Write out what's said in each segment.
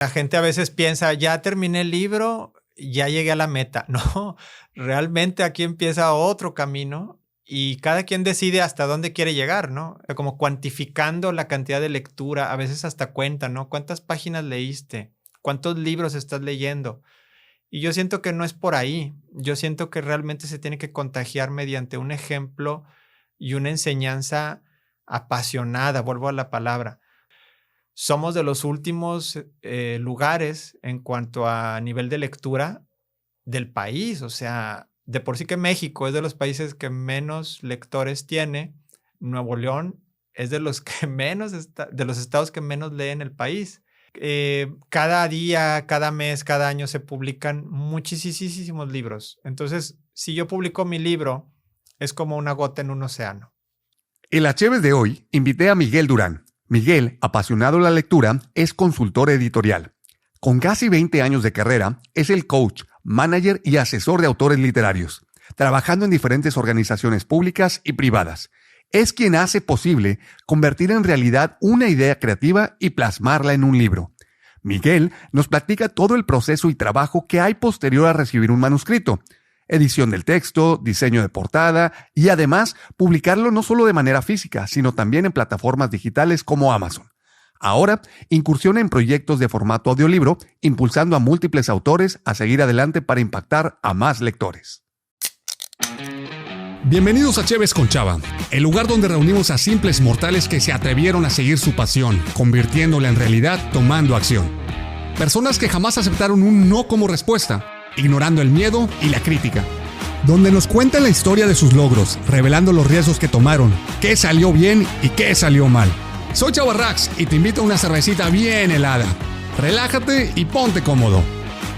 La gente a veces piensa, ya terminé el libro, ya llegué a la meta. No, realmente aquí empieza otro camino y cada quien decide hasta dónde quiere llegar, ¿no? Como cuantificando la cantidad de lectura, a veces hasta cuenta, ¿no? ¿Cuántas páginas leíste? ¿Cuántos libros estás leyendo? Y yo siento que no es por ahí. Yo siento que realmente se tiene que contagiar mediante un ejemplo y una enseñanza apasionada, vuelvo a la palabra. Somos de los últimos lugares en cuanto a nivel de lectura del país. O sea, de por sí que México es de los países que menos lectores tiene. Nuevo León es de los que menos, de los estados que menos lee en el país. Cada día, cada mes, cada año se publican muchísimos libros. Entonces, si yo publico mi libro, es como una gota en un océano. En la Cheves de hoy, invité a Miguel Durán. Miguel, apasionado de la lectura, es consultor editorial. Con casi 20 años de carrera, es el coach, manager y asesor de autores literarios, trabajando en diferentes organizaciones públicas y privadas. Es quien hace posible convertir en realidad una idea creativa y plasmarla en un libro. Miguel nos platica todo el proceso y trabajo que hay posterior a recibir un manuscrito. Edición del texto, diseño de portada y además publicarlo no solo de manera física, sino también en plataformas digitales como Amazon. Ahora, incursiona en proyectos de formato audiolibro, impulsando a múltiples autores a seguir adelante para impactar a más lectores. Bienvenidos a Cheves con Chava, el lugar donde reunimos a simples mortales que se atrevieron a seguir su pasión, convirtiéndola en realidad tomando acción. Personas que jamás aceptaron un no como respuesta, ignorando el miedo y la crítica. Donde nos cuentan la historia de sus logros, revelando los riesgos que tomaron, qué salió bien y qué salió mal. Soy Chava Rax y te invito a una cervecita bien helada. Relájate y ponte cómodo.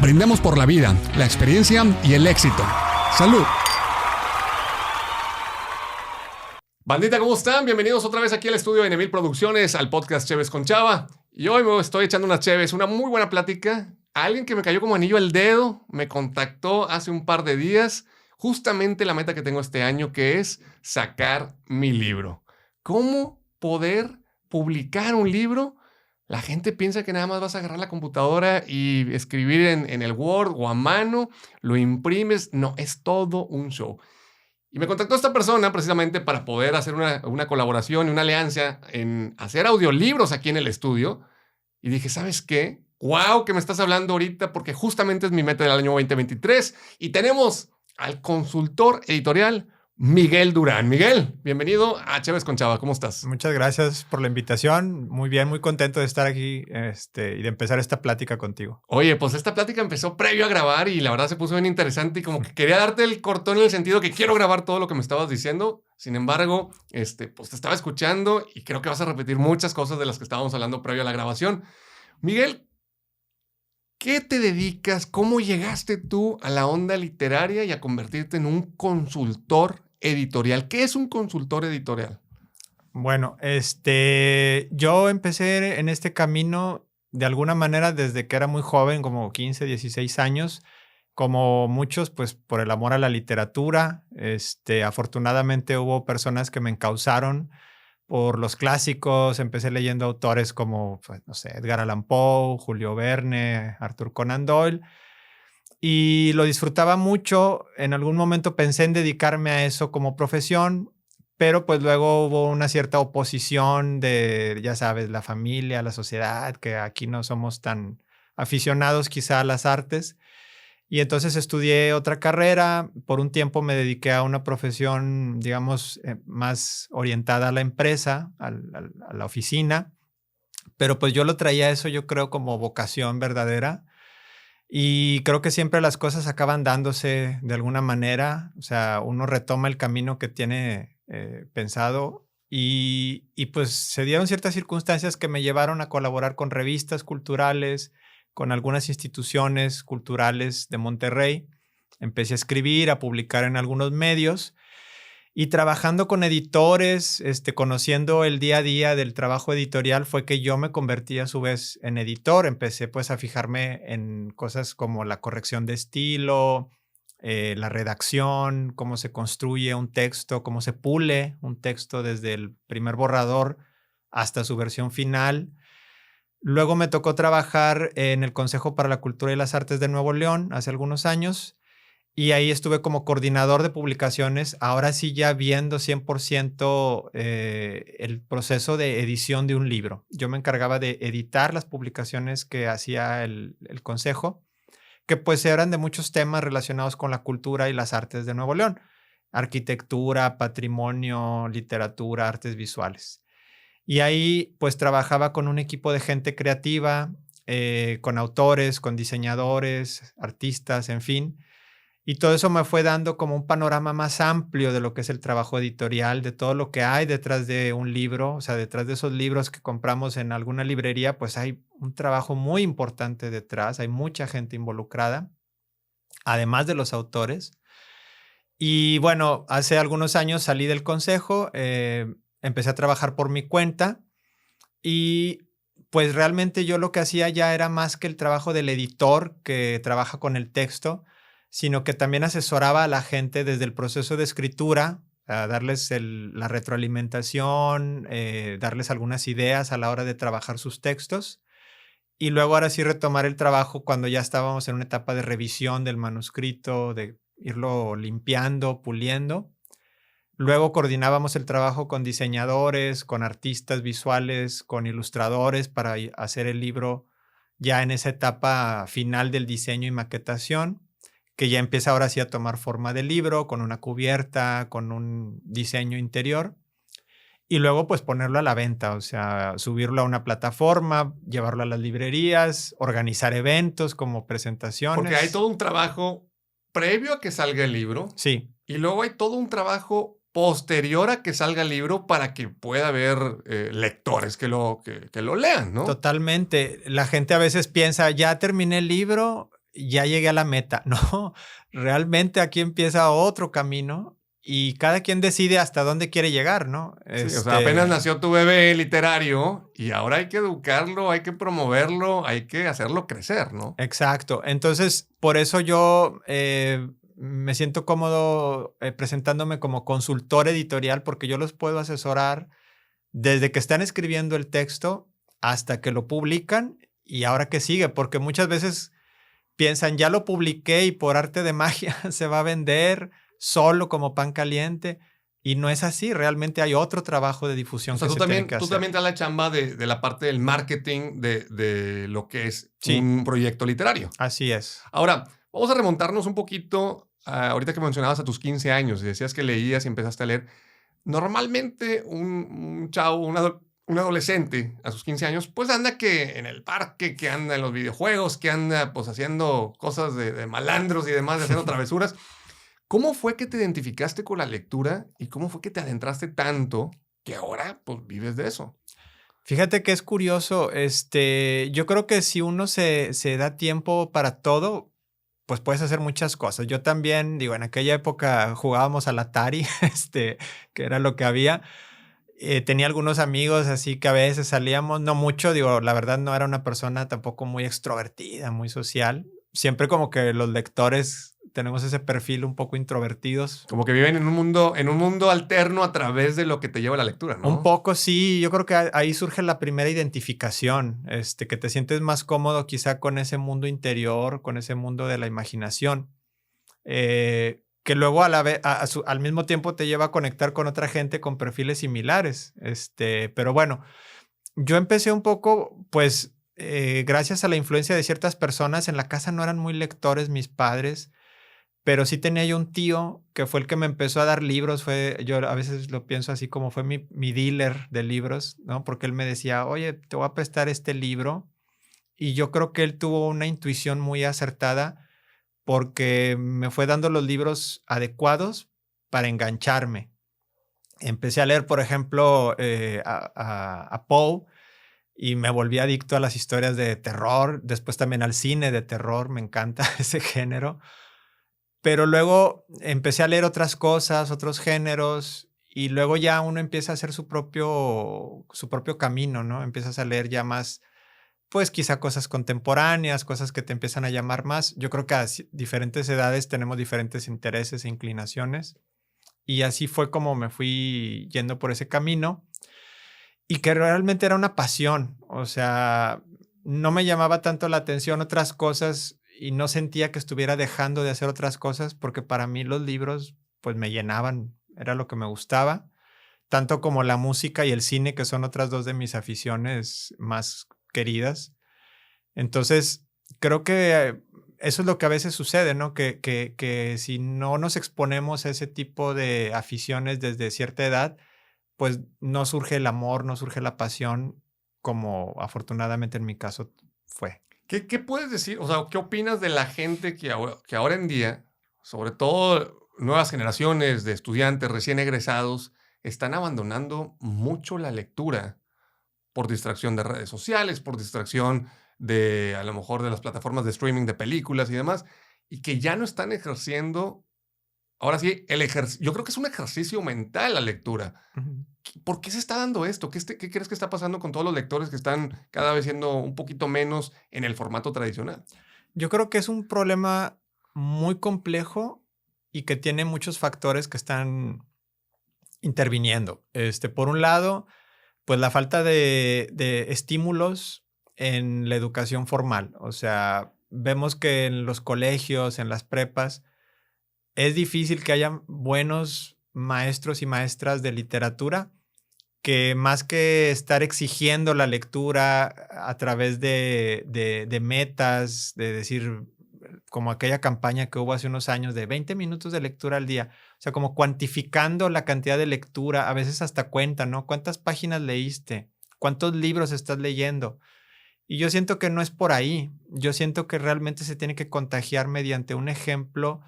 Brindemos por la vida, la experiencia y el éxito. ¡Salud! Bandita, ¿cómo están? Bienvenidos otra vez aquí al estudio de Nemil Producciones, al podcast Cheves con Chava. Y hoy me estoy echando unas cheves, una muy buena plática. Alguien que me cayó como anillo al dedo, me contactó hace un par de días, justamente la meta que tengo este año, que es sacar mi libro. ¿Cómo poder publicar un libro? La gente piensa que nada más vas a agarrar la computadora y escribir en el Word o a mano, lo imprimes. No, es todo un show. Y me contactó esta persona precisamente para poder hacer una colaboración y una alianza en hacer audiolibros aquí en el estudio. Y dije, ¿sabes qué? ¡Wow! Que me estás hablando ahorita porque justamente es mi meta del año 2023. Y tenemos al consultor editorial Miguel Durán. Miguel, bienvenido a Cheves con Chava. ¿Cómo estás? Muchas gracias por la invitación. Muy bien, muy contento de estar aquí y de empezar esta plática contigo. Oye, pues esta plática empezó previo a grabar y la verdad se puso bien interesante y como que quería darte el cortón en el sentido que quiero grabar todo lo que me estabas diciendo. Sin embargo, pues te estaba escuchando y creo que vas a repetir muchas cosas de las que estábamos hablando previo a la grabación. Miguel, ¿qué te dedicas? ¿Cómo llegaste tú a la onda literaria y a convertirte en un consultor editorial? ¿Qué es un consultor editorial? Bueno, yo empecé en este camino de alguna manera desde que era muy joven, como 15, 16 años, como muchos, pues por el amor a la literatura. Afortunadamente hubo personas que me encausaron por los clásicos. Empecé leyendo autores como, pues, no sé, Edgar Allan Poe, Julio Verne, Arthur Conan Doyle. Y lo disfrutaba mucho. En algún momento pensé en dedicarme a eso como profesión, pero pues luego hubo una cierta oposición de, ya sabes, la familia, la sociedad, que aquí no somos tan aficionados quizá a las artes. Y entonces estudié otra carrera. Por un tiempo me dediqué a una profesión, digamos, más orientada a la empresa, a la oficina. Pero pues yo lo traía eso, yo creo, como vocación verdadera. Y creo que siempre las cosas acaban dándose de alguna manera. O sea, uno retoma el camino que tiene pensado y pues se dieron ciertas circunstancias que me llevaron a colaborar con revistas culturales, con algunas instituciones culturales de Monterrey. Empecé a escribir, a publicar en algunos medios y trabajando con editores, conociendo el día a día del trabajo editorial, fue que yo me convertí a su vez en editor. Empecé pues a fijarme en cosas como la corrección de estilo, la redacción, cómo se construye un texto, cómo se pule un texto desde el primer borrador hasta su versión final. Luego me tocó trabajar en el Consejo para la Cultura y las Artes de Nuevo León hace algunos años y ahí estuve como coordinador de publicaciones, ahora sí ya viendo 100% el proceso de edición de un libro. Yo me encargaba de editar las publicaciones que hacía el consejo, que pues eran de muchos temas relacionados con la cultura y las artes de Nuevo León: arquitectura, patrimonio, literatura, artes visuales. Y ahí pues trabajaba con un equipo de gente creativa, con autores, con diseñadores, artistas, en fin. Y todo eso me fue dando como un panorama más amplio de lo que es el trabajo editorial, de todo lo que hay detrás de un libro. O sea, detrás de esos libros que compramos en alguna librería, pues hay un trabajo muy importante detrás, hay mucha gente involucrada, además de los autores. Y bueno, hace algunos años salí del consejo, empecé a trabajar por mi cuenta y pues realmente yo lo que hacía ya era más que el trabajo del editor que trabaja con el texto, sino que también asesoraba a la gente desde el proceso de escritura, a darles la retroalimentación, darles algunas ideas a la hora de trabajar sus textos. Y luego ahora sí retomar el trabajo cuando ya estábamos en una etapa de revisión del manuscrito, de irlo limpiando, puliendo. Luego coordinábamos el trabajo con diseñadores, con artistas visuales, con ilustradores para hacer el libro ya en esa etapa final del diseño y maquetación, que ya empieza ahora sí a tomar forma de libro, con una cubierta, con un diseño interior. Y luego pues ponerlo a la venta, o sea, subirlo a una plataforma, llevarlo a las librerías, organizar eventos como Porque hay presentaciones. todo un trabajo previo a que salga el libro Sí. y luego hay todo un trabajo posterior a que salga el libro para que pueda haber lectores que lo lean, ¿no? Totalmente. La gente a veces piensa, ya terminé el libro, ya llegué a la meta. No, realmente aquí empieza otro camino y cada quien decide hasta dónde quiere llegar, ¿no? Sí, o sea, apenas nació tu bebé literario y ahora hay que educarlo, hay que promoverlo, hay que hacerlo crecer, ¿no? Exacto. Entonces, por eso yo me siento cómodo presentándome como consultor editorial, porque yo los puedo asesorar desde que están escribiendo el texto hasta que lo publican y ahora que sigue, porque muchas veces piensan, ya lo publiqué y por arte de magia se va a vender solo como pan caliente. Y no es así, realmente hay otro trabajo de O difusión sea, que se tiene que tú hacer. también te das la chamba de la parte del marketing de lo que es Sí, un proyecto literario. así es. Ahora, vamos a remontarnos un poquito, ahorita que mencionabas a tus 15 años y decías que leías y empezaste a leer. Normalmente un chavo, un adolescente a sus 15 años, pues anda que en el parque, que anda en los videojuegos, que anda pues haciendo cosas de malandros y demás, de haciendo travesuras. ¿Cómo fue que te identificaste con la lectura y cómo fue que te adentraste tanto que ahora pues vives de eso? Fíjate que es curioso, yo creo que si uno se da tiempo para todo, pues puedes hacer muchas cosas. Yo también, digo, en aquella época jugábamos al Atari, que era lo que había. Tenía algunos amigos, así que a veces salíamos, no mucho, digo, la verdad no era una persona tampoco muy extrovertida, muy social. Siempre como que los lectores tenemos ese perfil un poco introvertidos. Como que viven en un mundo alterno a través de lo que te lleva la lectura, Un ¿no? poco sí, yo creo que ahí surge la primera identificación, que te sientes más cómodo quizá con ese mundo interior, con ese mundo de la imaginación, que luego a la al mismo tiempo te lleva a conectar con otra gente con perfiles similares. Pero bueno, yo empecé un poco, pues, gracias a la influencia de ciertas personas. En la casa no eran muy lectores mis padres, pero sí tenía yo un tío que fue el que me empezó a dar libros. Yo a veces lo pienso así como fue mi dealer de libros, ¿no? Porque él me decía, oye, te voy a prestar este libro. Y yo creo que él tuvo una intuición muy acertada porque me fue dando los libros adecuados para engancharme. Empecé a leer, por ejemplo, a Poe y me volví adicto a las historias de terror. Después también al cine de terror, me encanta ese género. Pero luego empecé a leer otras cosas, otros géneros, y luego ya uno empieza a hacer su propio camino, ¿no? Empiezas a leer ya más, pues quizá cosas contemporáneas, cosas que te empiezan a llamar más. Yo creo que a diferentes edades tenemos diferentes intereses e inclinaciones, y así fue como me fui yendo por ese camino, y que realmente era una pasión. O sea, no me llamaba tanto la atención otras cosas y no sentía que estuviera dejando de hacer otras cosas porque para mí los libros pues me llenaban, era lo que me gustaba, tanto como la música y el cine, que son otras dos de mis aficiones más queridas. Entonces, creo que eso es lo que a veces sucede, ¿no? Que si no nos exponemos a ese tipo de aficiones desde cierta edad, pues no surge el amor, no surge la pasión, como afortunadamente en mi caso fue. ¿Qué puedes decir? O sea, ¿qué opinas de la gente que ahora en día, sobre todo nuevas generaciones de estudiantes recién egresados, están abandonando mucho la lectura por distracción de redes sociales, por distracción de, a lo mejor, de las plataformas de streaming de películas y demás, y que ya no están ejerciendo, ahora sí, yo creo que es un ejercicio mental la lectura. Ujú. ¿Por qué se está dando esto? ¿Qué crees que está pasando con todos los lectores que están cada vez siendo un poquito menos en el formato tradicional? Yo creo que es un problema muy complejo y que tiene muchos factores que están interviniendo. Por un lado, pues la falta de estímulos en la educación formal. O sea, vemos que en los colegios, en las prepas, es difícil que haya buenos maestros y maestras de literatura que más que estar exigiendo la lectura a través de metas, de decir, como aquella campaña que hubo hace unos años de 20 minutos de lectura al día, o sea, como cuantificando la cantidad de lectura, a veces hasta cuenta, ¿no? ¿Cuántas páginas leíste? ¿Cuántos libros estás leyendo? Y yo siento que no es por ahí. Yo siento que realmente se tiene que contagiar mediante un ejemplo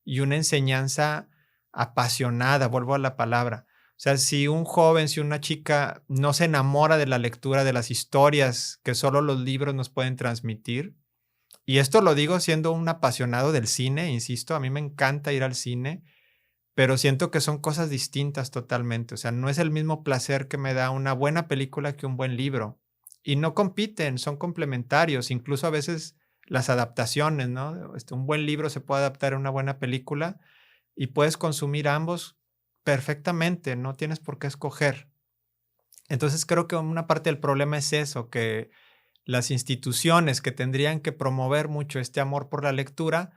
y una enseñanza apasionada, vuelvo a la palabra. O sea, si un joven, si una chica no se enamora de la lectura, de las historias que solo los libros nos pueden transmitir, y esto lo digo siendo un apasionado del cine, insisto, a mí me encanta ir al cine, pero siento que son cosas distintas totalmente. O sea, no es el mismo placer que me da una buena película que un buen libro. Y no compiten, son complementarios, incluso a veces las adaptaciones, ¿no? Un buen libro se puede adaptar a una buena película y puedes consumir ambos perfectamente, no tienes por qué escoger. Entonces creo que una parte del problema es eso, que las instituciones que tendrían que promover mucho este amor por la lectura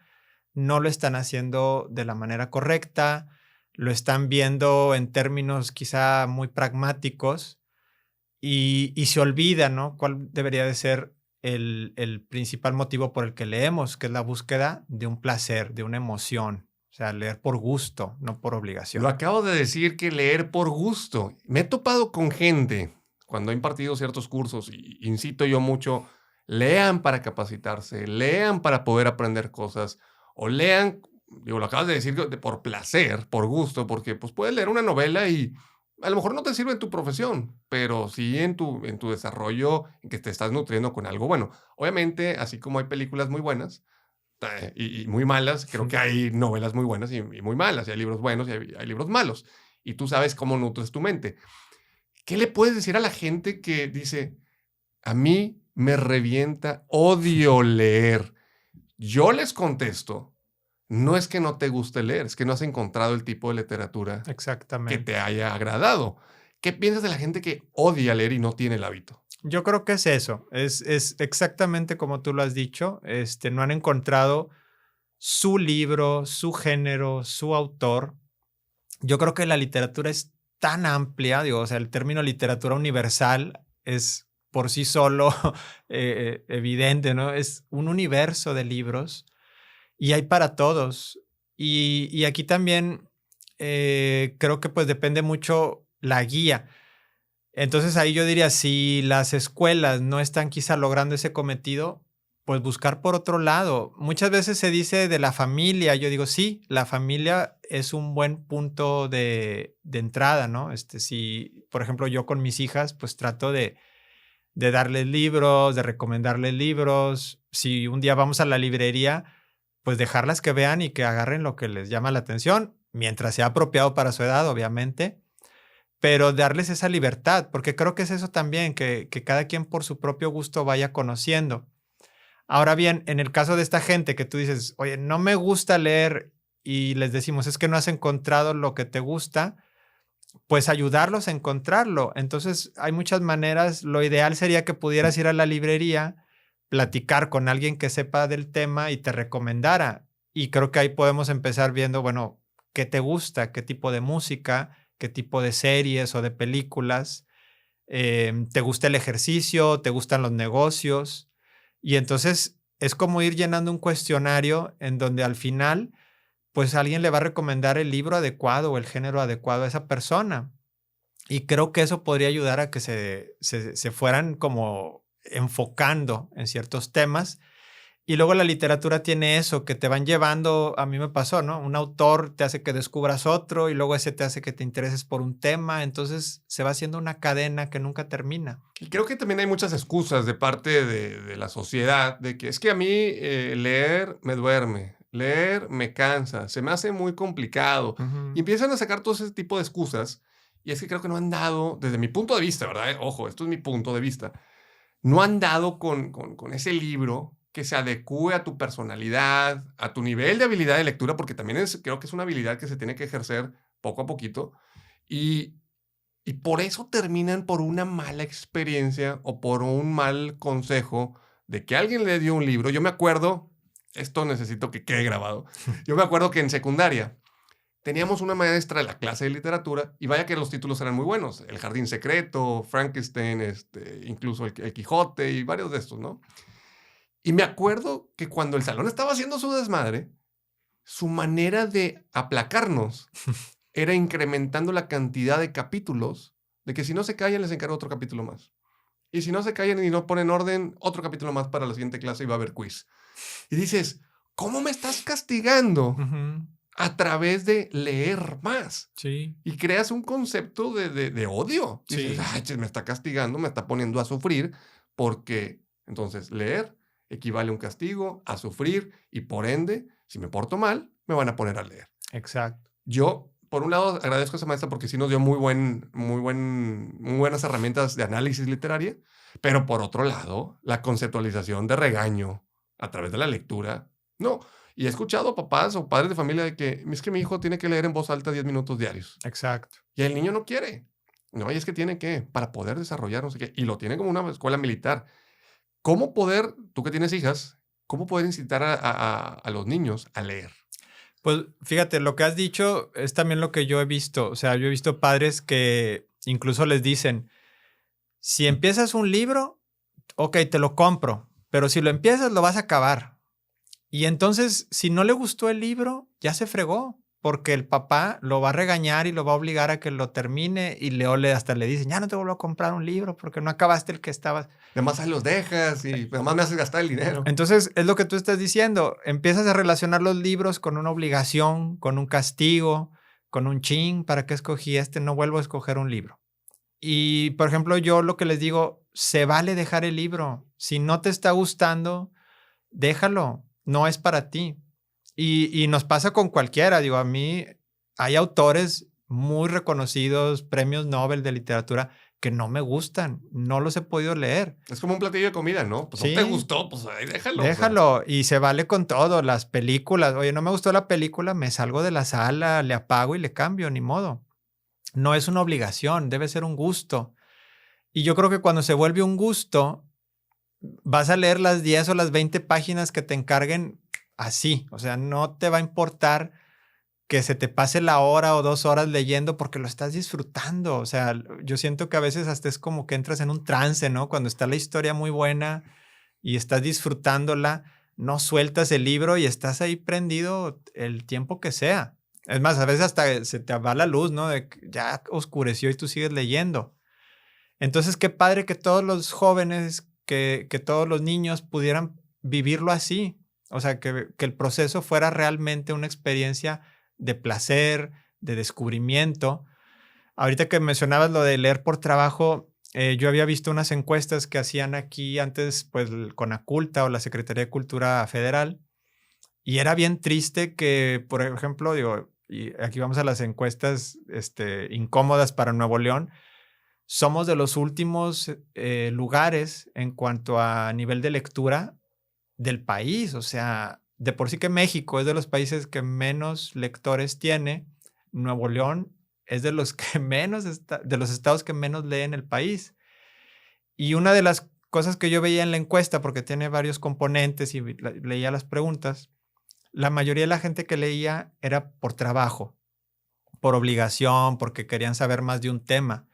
no lo están haciendo de la manera correcta, lo están viendo en términos quizá muy pragmáticos y se olvida, ¿no? ¿Cuál debería de ser el principal motivo por el que leemos? Que es la búsqueda de un placer, de una emoción. O sea, leer por gusto, no por Lo obligación. acabo de decir, que leer por gusto. Me he topado con gente cuando he impartido ciertos cursos y incito yo mucho, lean para capacitarse, lean para poder aprender cosas o lean, digo, lo acabas de decir, por placer, por gusto, porque pues puedes leer una novela y a lo mejor no te sirve en tu profesión, pero sí en tu desarrollo, en que te estás nutriendo con algo bueno. Obviamente, así como hay películas muy buenas, y muy malas, creo que hay novelas muy buenas y muy malas, y hay libros buenos y hay libros malos, y tú sabes cómo nutres tu mente. ¿Qué le puedes decir a la gente que dice, a mí me revienta, odio leer? Yo les contesto, no es que no te guste leer, es que no has encontrado el tipo de literatura que Exactamente. te haya agradado. ¿Qué piensas de la gente que odia leer y no tiene el hábito? Yo creo que es eso, es exactamente como tú lo has dicho, no han encontrado su libro, su género, su autor. Yo creo que la literatura es tan amplia, digo, o sea, el término literatura universal es por sí solo evidente, ¿no? Es un universo de libros y hay para todos. Y aquí también creo que pues depende mucho la guía. Entonces ahí yo diría, si las escuelas no están quizá logrando ese cometido, pues buscar por otro lado. Muchas veces se dice de la familia, yo digo, sí, la familia es un buen punto de entrada, ¿no? Si, por ejemplo, yo con mis hijas, pues trato de darles libros, de recomendarles libros. Si un día vamos a la librería, pues dejarlas que vean y que agarren lo que les llama la atención, mientras sea apropiado para su edad, obviamente, pero darles esa libertad, porque creo que es eso también, que cada quien por su propio gusto vaya conociendo. Ahora bien, en el caso de esta gente que tú dices, oye, no me gusta leer y les decimos, es que no has encontrado lo que te gusta, pues ayudarlos a encontrarlo. Entonces, hay muchas maneras. Lo ideal sería que pudieras ir a la librería platicar con alguien que sepa del tema y te recomendara. Y creo que ahí podemos empezar viendo, bueno, qué te gusta, qué tipo de música, qué tipo de series o de películas. ¿Te gusta el ejercicio? ¿Te gustan los negocios? Y entonces es como ir llenando un cuestionario en donde al final, pues alguien le va a recomendar el libro adecuado o el género adecuado a esa persona. Y creo que eso podría ayudar a que se fueran como enfocando en ciertos temas. Y luego la literatura tiene eso, que te van llevando, a mí me pasó, ¿no? Un autor te hace que descubras otro y luego ese te hace que te intereses por un tema. Entonces se va haciendo una cadena que nunca termina. Y creo que también hay muchas excusas de parte de la sociedad, de que es que a mí leer me duerme, leer me cansa, se me hace muy complicado. Y Ujú. empiezan a sacar todo ese tipo de excusas. Y es que creo que no han dado, desde mi punto de vista, ¿verdad? Ojo, esto es mi punto de vista. No han dado con ese libro que se adecue a tu personalidad, a tu nivel de habilidad de lectura, porque también creo que es una habilidad que se tiene que ejercer poco a poquito. Y, y por eso terminan por una mala experiencia o por un mal consejo de que alguien le dio un libro. Yo me acuerdo, esto necesito que quede grabado, yo me acuerdo que en secundaria teníamos una maestra de la clase de literatura y vaya que los títulos eran muy buenos. El Jardín Secreto, Frankenstein, incluso el Quijote y varios de estos, ¿no? Y me acuerdo que cuando el salón estaba haciendo su desmadre, su manera de aplacarnos era incrementando la cantidad de capítulos, de que si no se callan les encargo otro capítulo más. Y si no se callan y no ponen orden, otro capítulo más para la siguiente clase y va a haber quiz. Y dices, ¿cómo me estás castigando Ujú. a través de leer más? Sí, Y creas un concepto de odio. Dices, sí, ay, me está castigando, me está poniendo a sufrir, porque entonces leer equivale a un castigo, a sufrir, y por ende, si me porto mal, me van a poner a leer. exacto. Yo, por un lado, agradezco a esa maestra porque sí nos dio muy buenas herramientas de análisis literaria, pero por otro lado, la conceptualización de regaño a través de la lectura, no. Y he escuchado a papás o padres de familia de que es que mi hijo tiene que leer en voz alta 10 minutos diarios Exacto. y el niño no quiere. No, y es que tiene que, para poder desarrollar, no sé qué, y lo tiene como una escuela militar. ¿Cómo poder, tú que tienes hijas, cómo poder incitar a los niños a leer? Pues fíjate, lo que has dicho es también lo que yo he visto. O sea, yo he visto padres que incluso les dicen, si empiezas un libro, ok, te lo compro, pero si lo empiezas lo vas a acabar. Y entonces, si no le gustó el libro, ya se fregó, porque el papá lo va a regañar y lo va a obligar a que lo termine y hasta le dicen, ya no te vuelvo a comprar un libro porque no acabaste el que estabas. Además ahí los dejas y además me haces gastar el dinero. Entonces, es lo que tú estás diciendo. Empiezas a relacionar los libros con una obligación, con un castigo, con un chin. ¿Para qué escogí este? No vuelvo a escoger un libro. Y, por ejemplo, yo lo que les digo, se vale dejar el libro. Si no te está gustando, déjalo. No es para ti. Y nos pasa con cualquiera. Digo, a mí hay autores muy reconocidos, premios Nobel de literatura, que no me gustan. No los he podido leer. Es como un platillo de comida, ¿no? Pues no te Sí, gustó, pues ahí déjalo. O sea, déjalo, y se vale con todo, las películas. Oye, no me gustó la película, me salgo de la sala, le apago y le cambio, ni modo. No es una obligación, debe ser un gusto. Y yo creo que cuando se vuelve un gusto, vas a leer las 10 o las 20 páginas que te encarguen así. O sea, no te va a importar que se te pase la hora o 2 horas leyendo porque lo estás disfrutando. O sea, yo siento que a veces hasta es como que entras en un trance, ¿no? Cuando está la historia muy buena y estás disfrutándola, no sueltas el libro y estás ahí prendido el tiempo que sea. Es más, a veces hasta se te va la luz, ¿no? De que ya oscureció y tú sigues leyendo. Entonces, qué padre que todos los jóvenes, que todos los niños pudieran vivirlo así. O sea, que el proceso fuera realmente una experiencia de placer, de descubrimiento. Ahorita que mencionabas lo de leer por trabajo, yo había visto unas encuestas que hacían aquí antes, pues, el Conaculta o la Secretaría de Cultura Federal, y era bien triste que, por ejemplo, digo, y aquí vamos a las encuestas incómodas para Nuevo León, somos de los últimos lugares en cuanto a nivel de lectura del país. O sea, de por sí que México es de los países que menos lectores tiene. Nuevo León es de los estados que menos leen el país. Y una de las cosas que yo veía en la encuesta, porque tiene varios componentes y leía las preguntas, la mayoría de la gente que leía era por trabajo, por obligación, porque querían saber más de un tema.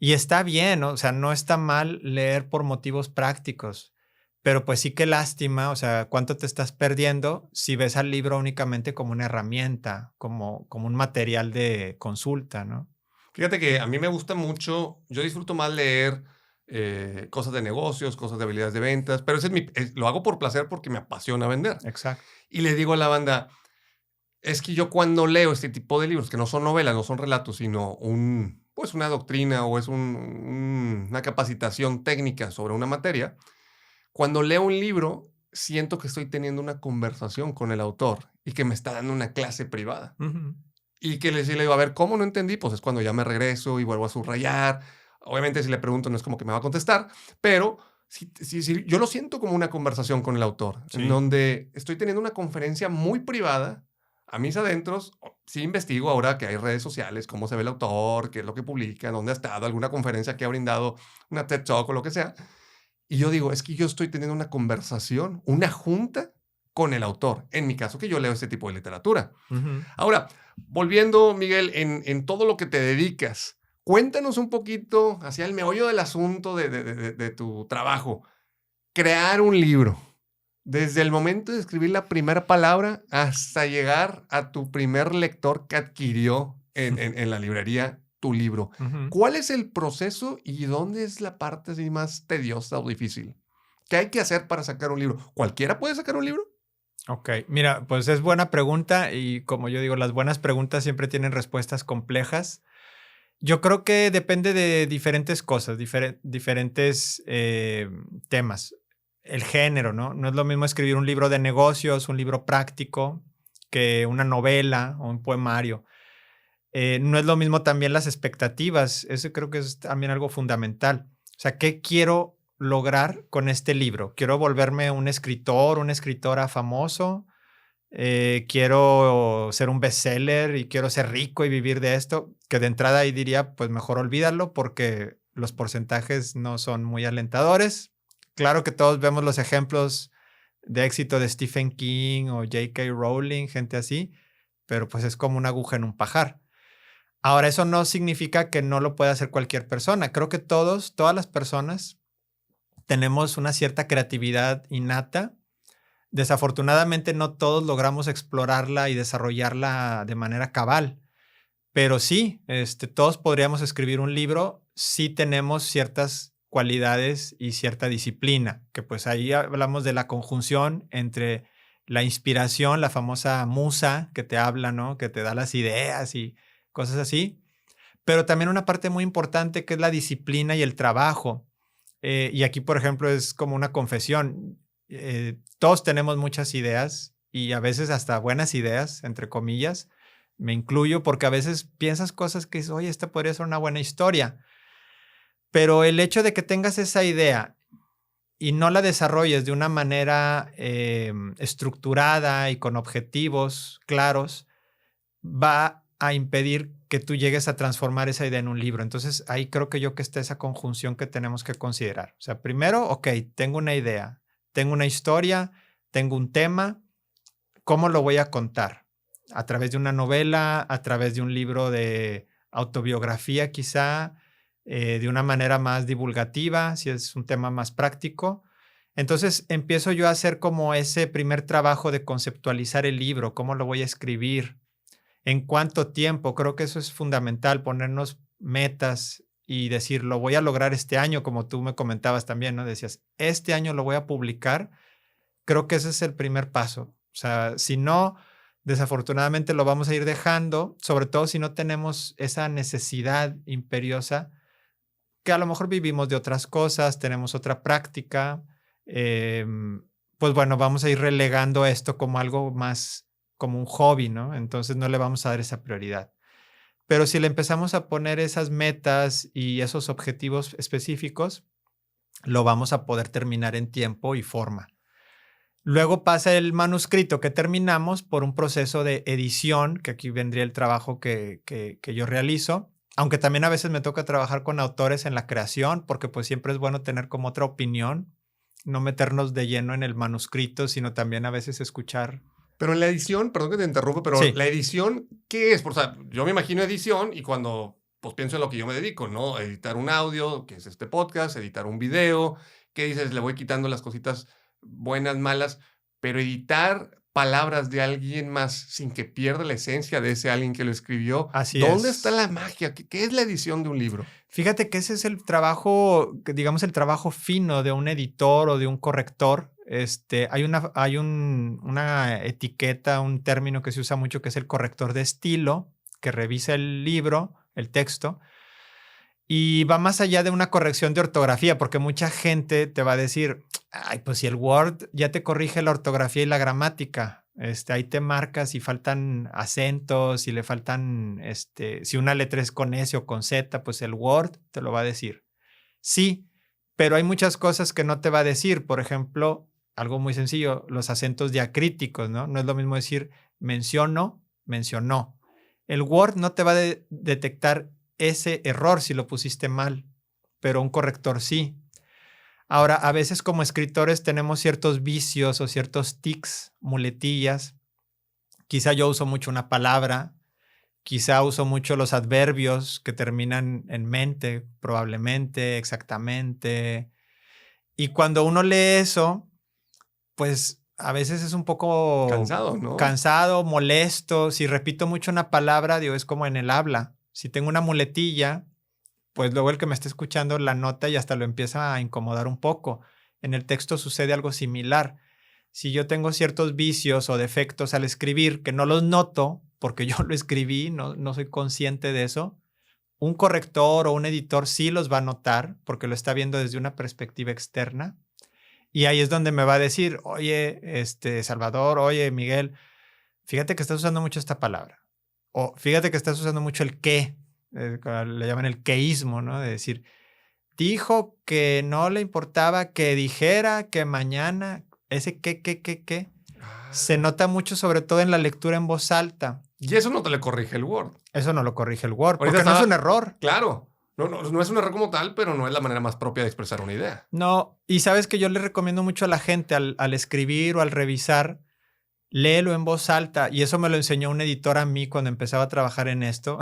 Y está bien, ¿no? O sea, no está mal leer por motivos prácticos, pero pues sí que lástima, o sea, cuánto te estás perdiendo si ves al libro únicamente como una herramienta, como un material de consulta, ¿no? Fíjate que a mí me gusta mucho, yo disfruto más leer cosas de negocios, cosas de habilidades de ventas, pero ese lo hago por placer porque me apasiona vender. Exacto. Y le digo a la banda, es que yo cuando leo este tipo de libros, que no son novelas, no son relatos, sino pues una doctrina o es una capacitación técnica sobre una materia, cuando leo un libro, siento que estoy teniendo una conversación con el autor y que me está dando una clase privada. Ujú. Y que le digo, a ver, ¿cómo no entendí? Pues es cuando ya me regreso y vuelvo a subrayar. Obviamente, si le pregunto, no es como que me va a contestar, pero sí, yo lo siento como una conversación con el autor, en Sí. donde estoy teniendo una conferencia muy privada, a mis adentros. Sí investigo ahora que hay redes sociales, cómo se ve el autor, qué es lo que publica, dónde ha estado, alguna conferencia que ha brindado, una TED Talk o lo que sea. Y yo digo, es que yo estoy teniendo una conversación, una junta con el autor. En mi caso, que yo leo este tipo de literatura. Ujú. Ahora, volviendo, Miguel, en todo lo que te dedicas, cuéntanos un poquito hacia el meollo del asunto de tu trabajo. Crear un libro, desde el momento de escribir la primera palabra hasta llegar a tu primer lector que adquirió en la librería tu libro. Ujú. ¿Cuál es el proceso y dónde es la parte así más tediosa o difícil? ¿Qué hay que hacer para sacar un libro? ¿Cualquiera puede sacar un libro? Ok, mira, pues es buena pregunta y como yo digo, las buenas preguntas siempre tienen respuestas complejas. Yo creo que depende de diferentes cosas, diferentes temas. El género, ¿no? No es lo mismo escribir un libro de negocios, un libro práctico, que una novela o un poemario. No es lo mismo también las expectativas. Eso creo que es también algo fundamental. O sea, ¿qué quiero lograr con este libro? ¿Quiero volverme un escritor, una escritora famoso? Quiero ser un bestseller y quiero ser rico y vivir de esto, que de entrada ahí diría, pues mejor olvídalo porque los porcentajes no son muy alentadores. Claro que todos vemos los ejemplos de éxito de Stephen King o J.K. Rowling, gente así, pero pues es como una aguja en un pajar. Ahora, eso no significa que no lo pueda hacer cualquier persona. Creo que todas las personas tenemos una cierta creatividad innata. Desafortunadamente no todos logramos explorarla y desarrollarla de manera cabal, pero sí, todos podríamos escribir un libro si tenemos ciertas cualidades y cierta disciplina, que pues ahí hablamos de la conjunción entre la inspiración, la famosa musa que te habla, ¿no? Que te da las ideas y cosas así, pero también una parte muy importante que es la disciplina y el trabajo. Y aquí, por ejemplo, es como una confesión. Todos tenemos muchas ideas y a veces hasta buenas ideas, entre comillas. Me incluyo porque a veces piensas cosas que dices, oye, esta podría ser una buena historia. Pero el hecho de que tengas esa idea y no la desarrolles de una manera estructurada y con objetivos claros, va a impedir que tú llegues a transformar esa idea en un libro. Entonces, ahí creo que yo que está esa conjunción que tenemos que considerar. O sea, primero, ok, tengo una idea, tengo una historia, tengo un tema, ¿cómo lo voy a contar? A través de una novela, a través de un libro de autobiografía quizá, de una manera más divulgativa, si es un tema más práctico. Entonces empiezo yo a hacer como ese primer trabajo de conceptualizar el libro, cómo lo voy a escribir, en cuánto tiempo. Creo que eso es fundamental, ponernos metas y decir, lo voy a lograr este año, como tú me comentabas también, ¿no? Decías, este año lo voy a publicar. Creo que ese es el primer paso. O sea, si no, desafortunadamente lo vamos a ir dejando, sobre todo si no tenemos esa necesidad imperiosa, que a lo mejor vivimos de otras cosas, tenemos otra práctica, pues bueno, vamos a ir relegando esto como algo más, como un hobby, ¿no? Entonces no le vamos a dar esa prioridad. Pero si le empezamos a poner esas metas y esos objetivos específicos, lo vamos a poder terminar en tiempo y forma. Luego pasa el manuscrito que terminamos por un proceso de edición, que aquí vendría el trabajo que yo realizo, Aunque también a veces me toca trabajar con autores en la creación, porque pues siempre es bueno tener como otra opinión, no meternos de lleno en el manuscrito, sino también a veces escuchar. Pero en la edición, perdón que te interrumpa, pero Sí, la edición, ¿qué es? O sea, yo me imagino edición y cuando pues pienso en lo que yo me dedico, ¿no? Editar un audio, que es este podcast, editar un video, ¿qué dices? Le voy quitando las cositas buenas, malas, pero editar palabras de alguien más sin que pierda la esencia de ese alguien que lo escribió, así ¿dónde está es. la magia? ¿Qué es la edición de un libro? Fíjate que ese es el trabajo, digamos, el trabajo fino de un editor o de un corrector. Hay una etiqueta, un término que se usa mucho que es el corrector de estilo, que revisa el libro, el texto, y va más allá de una corrección de ortografía, porque mucha gente te va a decir, ay, pues si el Word ya te corrige la ortografía y la gramática, ahí te marcas si faltan acentos, si le faltan, si una letra es con S o con Z, pues el Word te lo va a decir. Sí, pero hay muchas cosas que no te va a decir. Por ejemplo, algo muy sencillo, los acentos diacríticos, ¿no? No es lo mismo decir menciono, mencionó. El Word no te va a detectar ese error si lo pusiste mal, pero un corrector sí. Ahora, a veces como escritores tenemos ciertos vicios o ciertos tics, muletillas. Quizá yo uso mucho una palabra, quizá uso mucho los adverbios que terminan en mente, probablemente, exactamente. Y cuando uno lee eso, pues a veces es un poco Cansado, ¿no? cansado, molesto. Si repito mucho una palabra, digo, es como en el habla. Si tengo una muletilla, pues luego el que me está escuchando la nota y hasta lo empieza a incomodar un poco. En el texto sucede algo similar. Si yo tengo ciertos vicios o defectos al escribir que no los noto porque yo lo escribí, no soy consciente de eso, un corrector o un editor sí los va a notar porque lo está viendo desde una perspectiva externa. Y ahí es donde me va a decir, oye, Salvador, oye, Miguel, fíjate que estás usando mucho esta palabra. O fíjate que estás usando mucho el qué. Le llaman el queísmo, ¿no? De decir, dijo que no le importaba que dijera que mañana, ese qué. Se Ah. nota mucho, sobre todo en la lectura en voz alta. Y eso no te le corrige el Word. Eso no lo corrige el Word, Ahorita porque no es un estaba, error. claro, no es un error como tal, pero no es la manera más propia de expresar una idea. No, y sabes que yo le recomiendo mucho a la gente al escribir o al revisar, léelo en voz alta. Y eso me lo enseñó un editor a mí cuando empezaba a trabajar en esto.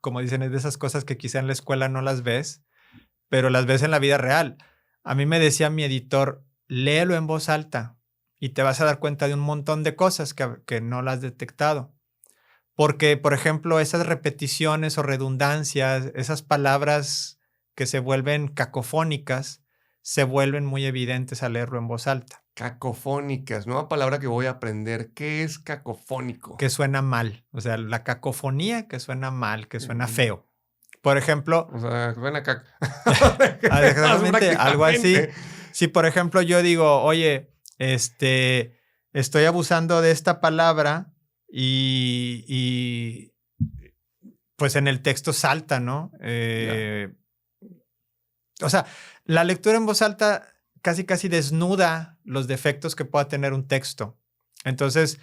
Como dicen, es de esas cosas que quizá en la escuela no las ves, pero las ves en la vida real. A mí me decía mi editor, léelo en voz alta y te vas a dar cuenta de un montón de cosas que no las has detectado. Porque, por ejemplo, esas repeticiones o redundancias, esas palabras que se vuelven cacofónicas, se vuelven muy evidentes al leerlo en voz alta, Cacofónicas, nueva palabra que voy a aprender. ¿Qué es cacofónico? que suena mal. O sea, la cacofonía que suena mal, que suena Mm, feo. Por ejemplo, O sea, suena caca. exactamente algo así. Prácticamente. Si, por ejemplo, yo digo, oye, estoy abusando de esta palabra y pues en el texto salta, ¿no? Ya. O sea, la lectura en voz alta casi desnuda los defectos que pueda tener un texto. Entonces,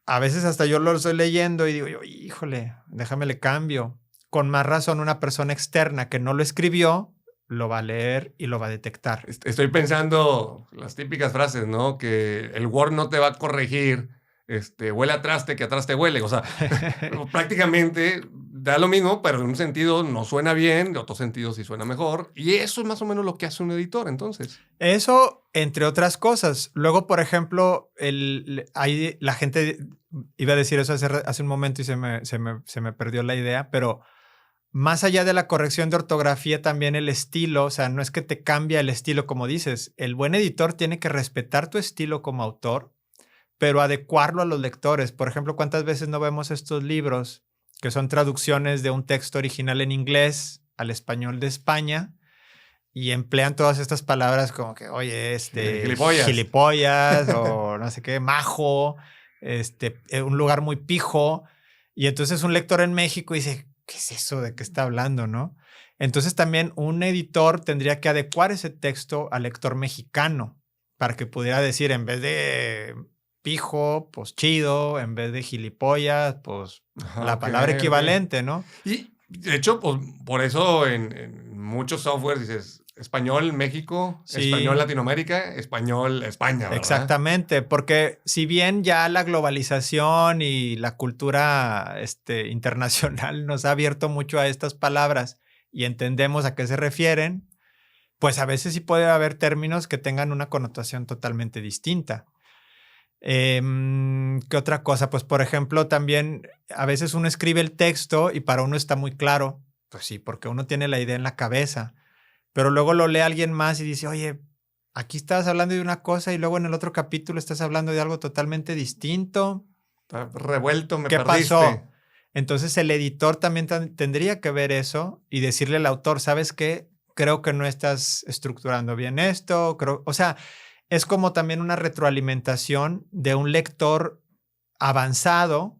a veces hasta yo lo estoy leyendo y digo, híjole, déjame le cambio. Con más razón, una persona externa que no lo escribió, lo va a leer y lo va a detectar. Estoy pensando las típicas frases, ¿no? Que el Word no te va a corregir, huele a traste que atrás te huele. O sea, prácticamente da lo mismo, pero en un sentido no suena bien, de otro sentido sí suena mejor. Y eso es más o menos lo que hace un editor, entonces. Eso, entre otras cosas. Luego, por ejemplo, ahí la gente iba a decir eso hace un momento y se me perdió la idea, pero más allá de la corrección de ortografía, también el estilo, o sea, no es que te cambia el estilo como dices. El buen editor tiene que respetar tu estilo como autor, pero adecuarlo a los lectores. Por ejemplo, ¿cuántas veces no vemos estos libros que son traducciones de un texto original en inglés al español de España? Y emplean todas estas palabras como que, oye, Gilipollas. gilipollas o no sé qué, majo, un lugar muy pijo. Y entonces un lector en México dice, ¿qué es eso? ¿De qué está hablando? ¿No? Entonces también un editor tendría que adecuar ese texto al lector mexicano para que pudiera decir, en vez de pijo, pues chido, en vez de gilipollas, pues Ajá, la ok, palabra ok. equivalente, ¿no? Y De hecho, pues, por eso en muchos softwares dices español México, Sí. español Latinoamérica, español España, ¿verdad? Exactamente, porque si bien ya la globalización y la cultura internacional nos ha abierto mucho a estas palabras y entendemos a qué se refieren, pues a veces sí puede haber términos que tengan una connotación totalmente distinta. ¿Qué otra cosa? Pues, por ejemplo, también a veces uno escribe el texto y para uno está muy claro, pues sí, porque uno tiene la idea en la cabeza, pero luego lo lee alguien más y dice, oye, aquí estabas hablando de una cosa y luego en el otro capítulo estás hablando de algo totalmente distinto. Está revuelto, me ¿Qué perdiste. pasó? Entonces el editor también tendría que ver eso y decirle al autor, ¿sabes qué? Creo que no estás estructurando bien esto. O sea, es como también una retroalimentación de un lector avanzado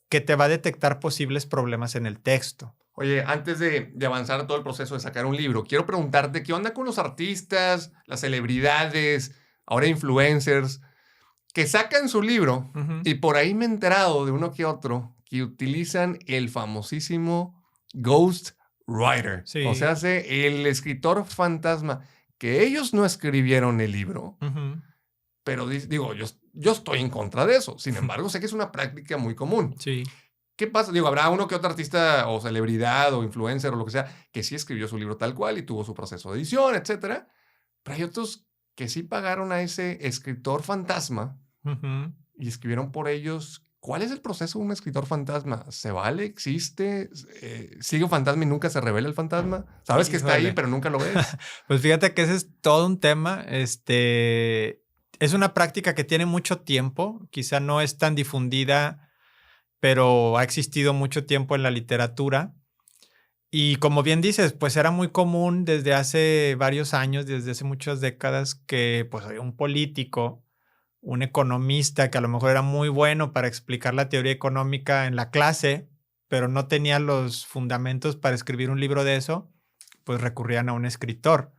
que te va a detectar posibles problemas en el texto. Oye, antes de avanzar a todo el proceso de sacar un libro, quiero preguntarte, ¿qué onda con los artistas, las celebridades, ahora influencers, que sacan su libro y por ahí me he enterado de uno que otro que utilizan el famosísimo Ghost Writer? Sí. O sea, el escritor fantasma, que ellos no escribieron el libro, pero digo, yo estoy en contra de eso. Sin embargo, sé que es una práctica muy común. Sí. ¿Qué pasa? Digo, habrá uno que otro artista o celebridad o influencer o lo que sea que sí escribió su libro tal cual y tuvo su proceso de edición, etcétera. Pero hay otros que sí pagaron a ese escritor fantasma y escribieron por ellos. ¿Cuál es el proceso de un escritor fantasma? ¿Se vale? ¿Existe? ¿Sigue un fantasma y nunca se revela el fantasma? ¿Sabes que está ahí, pero nunca lo ves? Pues fíjate que ese es todo un tema. Es una práctica que tiene mucho tiempo. Quizá no es tan difundida, pero ha existido mucho tiempo en la literatura. Y como bien dices, pues era muy común desde hace varios años, desde hace muchas décadas, que pues había un político, un economista que a lo mejor era muy bueno para explicar la teoría económica en la clase, pero no tenía los fundamentos para escribir un libro de eso, pues recurrían a un escritor.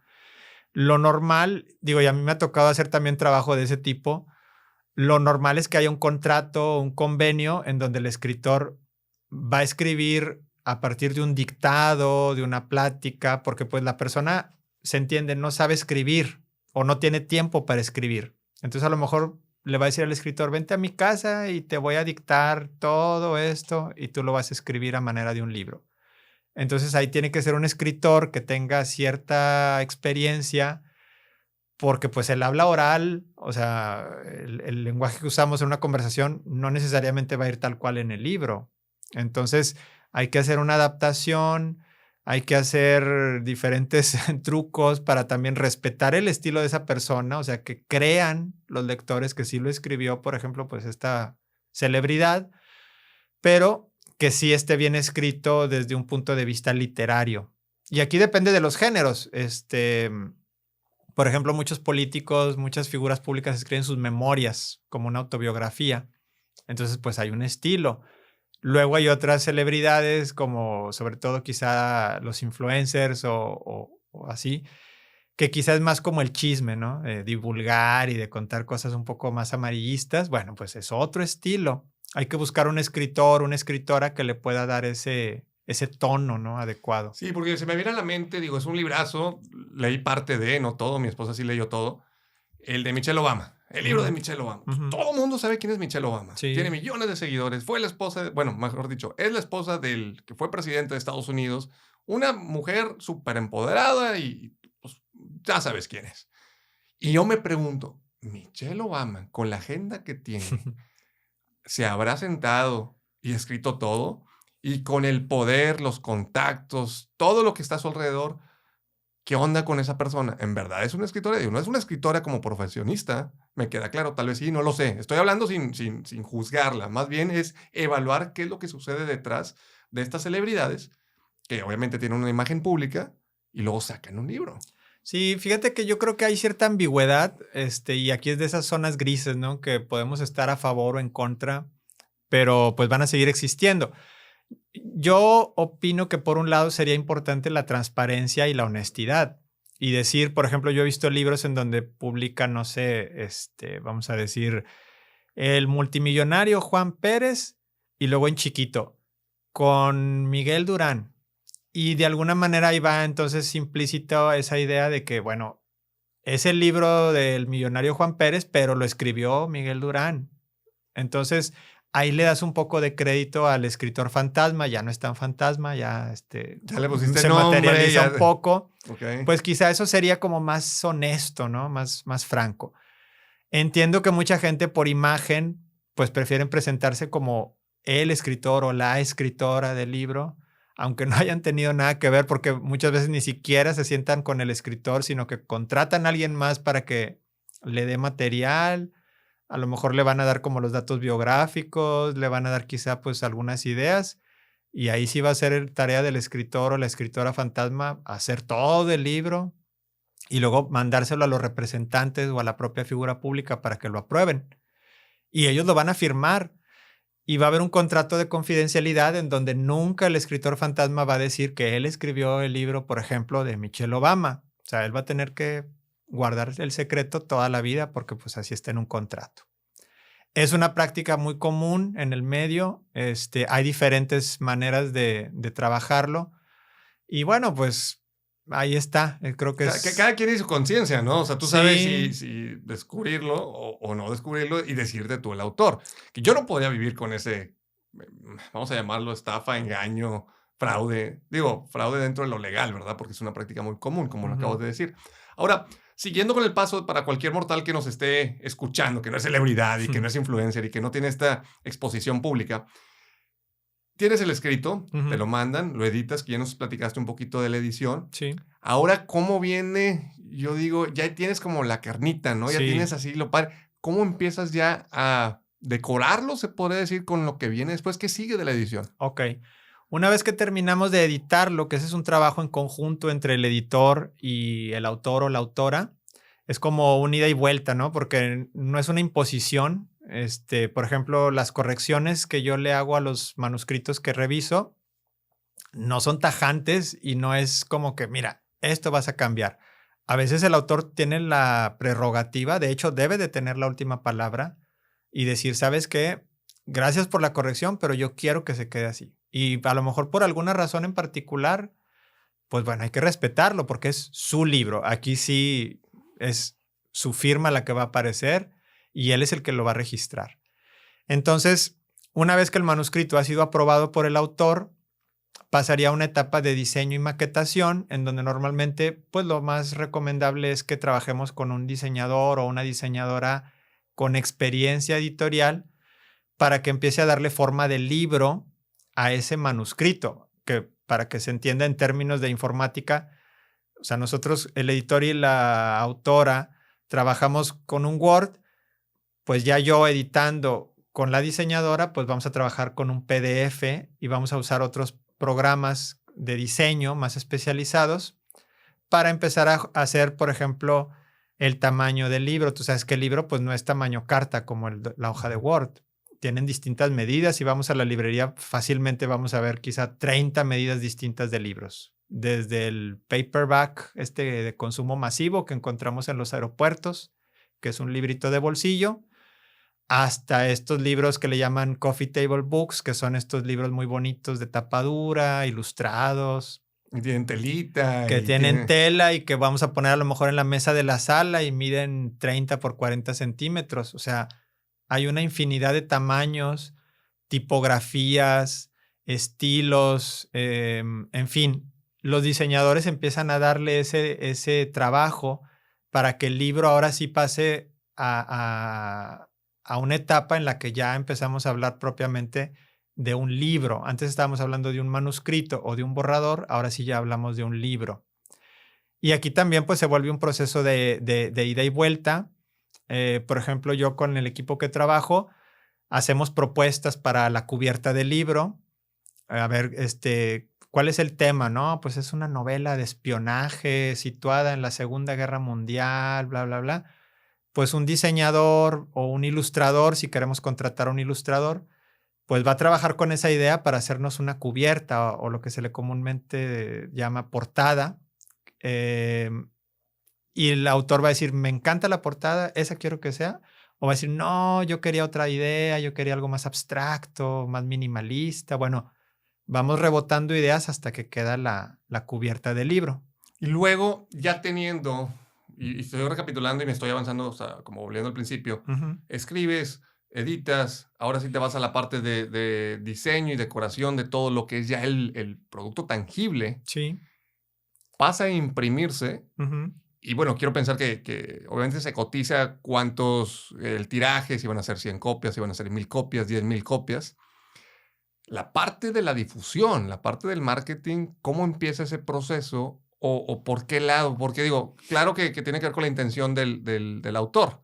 Lo normal, digo, y a mí me ha tocado hacer también trabajo de ese tipo, lo normal es que haya un contrato, un convenio en donde el escritor va a escribir a partir de un dictado, de una plática, porque pues la persona, se entiende, no sabe escribir o no tiene tiempo para escribir. Entonces a lo mejor le va a decir al escritor, vente a mi casa y te voy a dictar todo esto y tú lo vas a escribir a manera de un libro. Entonces ahí tiene que ser un escritor que tenga cierta experiencia, porque pues el habla oral, o sea, el lenguaje que usamos en una conversación no necesariamente va a ir tal cual en el libro. Entonces hay que hacer una adaptación, hay que hacer diferentes trucos para también respetar el estilo de esa persona, o sea, que crean los lectores que sí lo escribió, por ejemplo, pues esta celebridad, pero que sí esté bien escrito desde un punto de vista literario. Y aquí depende de los géneros. Por ejemplo, muchos políticos, muchas figuras públicas escriben sus memorias como una autobiografía. Entonces, pues hay un estilo. Luego hay otras celebridades, como sobre todo quizá los influencers o así, que quizás es más como el chisme, ¿no? Divulgar y de contar cosas un poco más amarillistas. Bueno, pues es otro estilo. Hay que buscar un escritor, una escritora que le pueda dar ese tono, ¿no? Adecuado. Sí, porque se me viene a la mente, digo, es un librazo, leí parte de, no todo, mi esposa sí leyó todo, el de Michelle Obama, el libro de Michelle Obama. Todo el mundo sabe quién es Michelle Obama. Sí. Tiene millones de seguidores, fue la esposa, bueno, mejor dicho, es la esposa del que fue presidente de Estados Unidos, una mujer súper empoderada y pues, ya sabes quién es. Y yo me pregunto, Michelle Obama, con la agenda que tiene, ¿se habrá sentado y escrito todo? Y con el poder, los contactos, todo lo que está a su alrededor, ¿qué onda con esa persona? ¿En verdad es una escritora? Digo, no es una escritora como profesionista, me queda claro, tal vez sí, no lo sé. Estoy hablando sin juzgarla, más bien es evaluar qué es lo que sucede detrás de estas celebridades, que obviamente tienen una imagen pública y luego sacan un libro. Sí, fíjate que yo creo que hay cierta ambigüedad, y aquí es de esas zonas grises, ¿no? Que podemos estar a favor o en contra, pero pues van a seguir existiendo. Yo opino que por un lado sería importante la transparencia y la honestidad. Y decir, por ejemplo, yo he visto libros en donde publican, no sé, vamos a decir, el multimillonario Juan Pérez y luego en chiquito, con Miguel Durán. Y de alguna manera ahí va entonces implícito esa idea de que, bueno, es el libro del millonario Juan Pérez, pero lo escribió Miguel Durán. Entonces, ahí le das un poco de crédito al escritor fantasma, ya no es tan fantasma, ya Ya le pusiste se nombre, materializa ya. un poco. Ok. Pues quizá eso sería como más honesto, ¿no? Más franco. Entiendo que mucha gente por imagen, pues prefieren presentarse como el escritor o la escritora del libro, aunque no hayan tenido nada que ver, porque muchas veces ni siquiera se sientan con el escritor, sino que contratan a alguien más para que le dé material. A lo mejor le van a dar como los datos biográficos, le van a dar quizá pues algunas ideas y ahí sí va a ser tarea del escritor o la escritora fantasma hacer todo el libro y luego mandárselo a los representantes o a la propia figura pública para que lo aprueben. Y ellos lo van a firmar y va a haber un contrato de confidencialidad en donde nunca el escritor fantasma va a decir que él escribió el libro, por ejemplo, de Michelle Obama. O sea, él va a tener que guardar el secreto toda la vida porque pues así está en un contrato. Es una práctica muy común en el medio. Hay diferentes maneras de trabajarlo. Y bueno, pues ahí está. Creo que es... Cada quien tiene su conciencia, ¿no? O sea, tú sabes Sí. si descubrirlo o no descubrirlo y decirte tú el autor. Que yo no podría vivir con ese, vamos a llamarlo estafa, engaño, fraude. Digo, fraude dentro de lo legal, ¿verdad? Porque es una práctica muy común, como lo acabo de decir. Ahora, siguiendo con el paso para cualquier mortal que nos esté escuchando, que no es celebridad y que no es influencer y que no tiene esta exposición pública, tienes el escrito, te lo mandan, lo editas, que ya nos platicaste un poquito de la edición. Sí. Ahora, ¿cómo viene? Yo digo, ya tienes como la carnita, ¿no? Ya Sí. tienes así lo padre. ¿Cómo empiezas ya a decorarlo, se podría decir, con lo que viene después? ¿Qué sigue de la edición? Ok. Una vez que terminamos de editarlo, que ese es un trabajo en conjunto entre el editor y el autor o la autora, es como un ida y vuelta, ¿no? Porque no es una imposición. Por ejemplo, las correcciones que yo le hago a los manuscritos que reviso no son tajantes y no es como que, mira, esto vas a cambiar. A veces el autor tiene la prerrogativa, de hecho, debe de tener la última palabra y decir, ¿sabes qué? Gracias por la corrección, pero yo quiero que se quede así. Y a lo mejor por alguna razón en particular, pues bueno, hay que respetarlo porque es su libro. Aquí sí es su firma la que va a aparecer y él es el que lo va a registrar. Entonces, una vez que el manuscrito ha sido aprobado por el autor, pasaría a una etapa de diseño y maquetación, en donde normalmente, pues lo más recomendable es que trabajemos con un diseñador o una diseñadora con experiencia editorial para que empiece a darle forma de libro a ese manuscrito, que para que se entienda en términos de informática, o sea, nosotros, el editor y la autora, trabajamos con un Word, pues ya yo editando con la diseñadora, pues vamos a trabajar con un PDF y vamos a usar otros programas de diseño más especializados para empezar a hacer, por ejemplo, el tamaño del libro. Tú sabes que el libro pues no es tamaño carta como la hoja de Word. Tienen distintas medidas y vamos a la librería, fácilmente vamos a ver quizá 30 medidas distintas de libros. Desde el paperback, de consumo masivo que encontramos en los aeropuertos, que es un librito de bolsillo, hasta estos libros que le llaman coffee table books, que son estos libros muy bonitos de tapa dura, ilustrados. Y tienen telita. Que tienen tela y que vamos a poner a lo mejor en la mesa de la sala y miden 30 por 40 centímetros. O sea, hay una infinidad de tamaños, tipografías, estilos, en fin. Los diseñadores empiezan a darle ese trabajo para que el libro ahora sí pase a una etapa en la que ya empezamos a hablar propiamente de un libro. Antes estábamos hablando de un manuscrito o de un borrador, ahora sí ya hablamos de un libro. Y aquí también pues se vuelve un proceso de ida y vuelta. Por ejemplo, yo con el equipo que trabajo, hacemos propuestas para la cubierta del libro. A ver, ¿cuál es el tema? No, pues es una novela de espionaje situada en la Segunda Guerra Mundial, bla, bla, bla. Pues un diseñador o un ilustrador, si queremos contratar a un ilustrador, pues va a trabajar con esa idea para hacernos una cubierta o lo que se le comúnmente llama portada. Y el autor va a decir, me encanta la portada, esa quiero que sea. O va a decir, no, yo quería otra idea, yo quería algo más abstracto, más minimalista. Bueno, vamos rebotando ideas hasta que queda la cubierta del libro. Y luego, ya teniendo, y estoy recapitulando y me estoy avanzando, o sea, como volviendo al principio, escribes, editas, ahora sí te vas a la parte de diseño y decoración de todo lo que es ya el producto tangible, Sí. pasa a imprimirse. Y bueno, quiero pensar que obviamente se cotiza cuántos, el tiraje, si van a ser 100 copias, si van a ser 1000 copias, 10,000 copias. La parte de la difusión, la parte del marketing, ¿cómo empieza ese proceso? ¿O por qué lado? Porque digo, claro que tiene que ver con la intención del autor,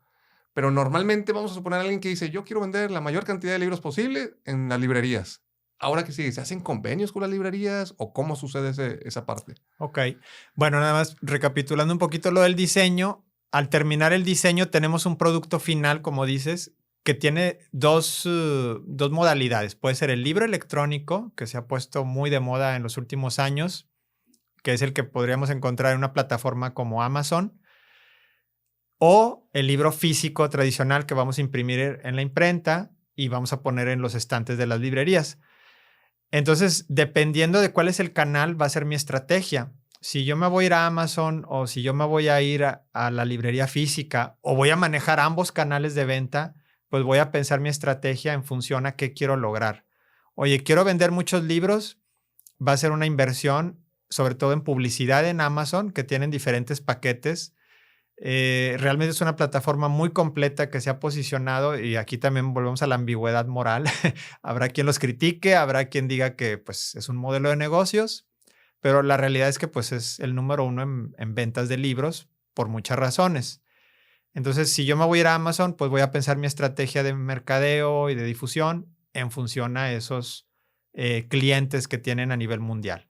pero normalmente vamos a suponer a alguien que dice, yo quiero vender la mayor cantidad de libros posible en las librerías. Ahora que sigue, ¿se hacen convenios con las librerías o cómo sucede esa parte? Ok. Bueno, nada más recapitulando un poquito lo del diseño. Al terminar el diseño tenemos un producto final, como dices, que tiene dos modalidades. Puede ser el libro electrónico, que se ha puesto muy de moda en los últimos años, que es el que podríamos encontrar en una plataforma como Amazon, o el libro físico tradicional que vamos a imprimir en la imprenta y vamos a poner en los estantes de las librerías. Entonces, dependiendo de cuál es el canal, va a ser mi estrategia. Si yo me voy a ir a Amazon o si yo me voy a ir a la librería física o voy a manejar ambos canales de venta, pues voy a pensar mi estrategia en función a qué quiero lograr. Oye, quiero vender muchos libros, va a ser una inversión, sobre todo en publicidad en Amazon, que tienen diferentes paquetes. Realmente es una plataforma muy completa que se ha posicionado y aquí también volvemos a la ambigüedad moral. Habrá quien los critique, habrá quien diga que pues, es un modelo de negocios, pero la realidad es que pues, es el número uno en ventas de libros por muchas razones. Entonces, si yo me voy a ir a Amazon, pues voy a pensar mi estrategia de mercadeo y de difusión en función a esos clientes que tienen a nivel mundial.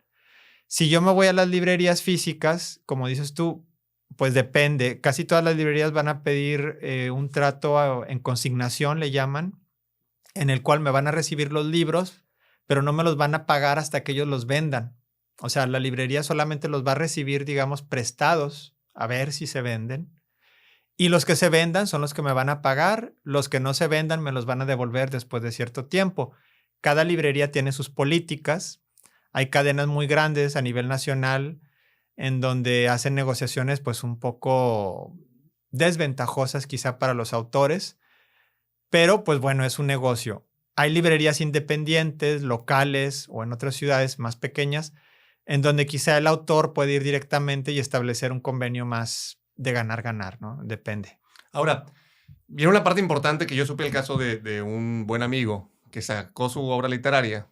Si yo me voy a las librerías físicas, como dices tú, pues depende. Casi todas las librerías van a pedir un trato en consignación, le llaman, en el cual me van a recibir los libros, pero no me los van a pagar hasta que ellos los vendan. O sea, la librería solamente los va a recibir, digamos, prestados, a ver si se venden. Y los que se vendan son los que me van a pagar. Los que no se vendan me los van a devolver después de cierto tiempo. Cada librería tiene sus políticas. Hay cadenas muy grandes a nivel nacional en donde hacen negociaciones pues un poco desventajosas quizá para los autores, pero pues bueno, es un negocio. Hay librerías independientes, locales o en otras ciudades más pequeñas, en donde quizá el autor puede ir directamente y establecer un convenio más de ganar-ganar, ¿no? Depende. Ahora, viene una parte importante que yo supe el caso de un buen amigo que sacó su obra literaria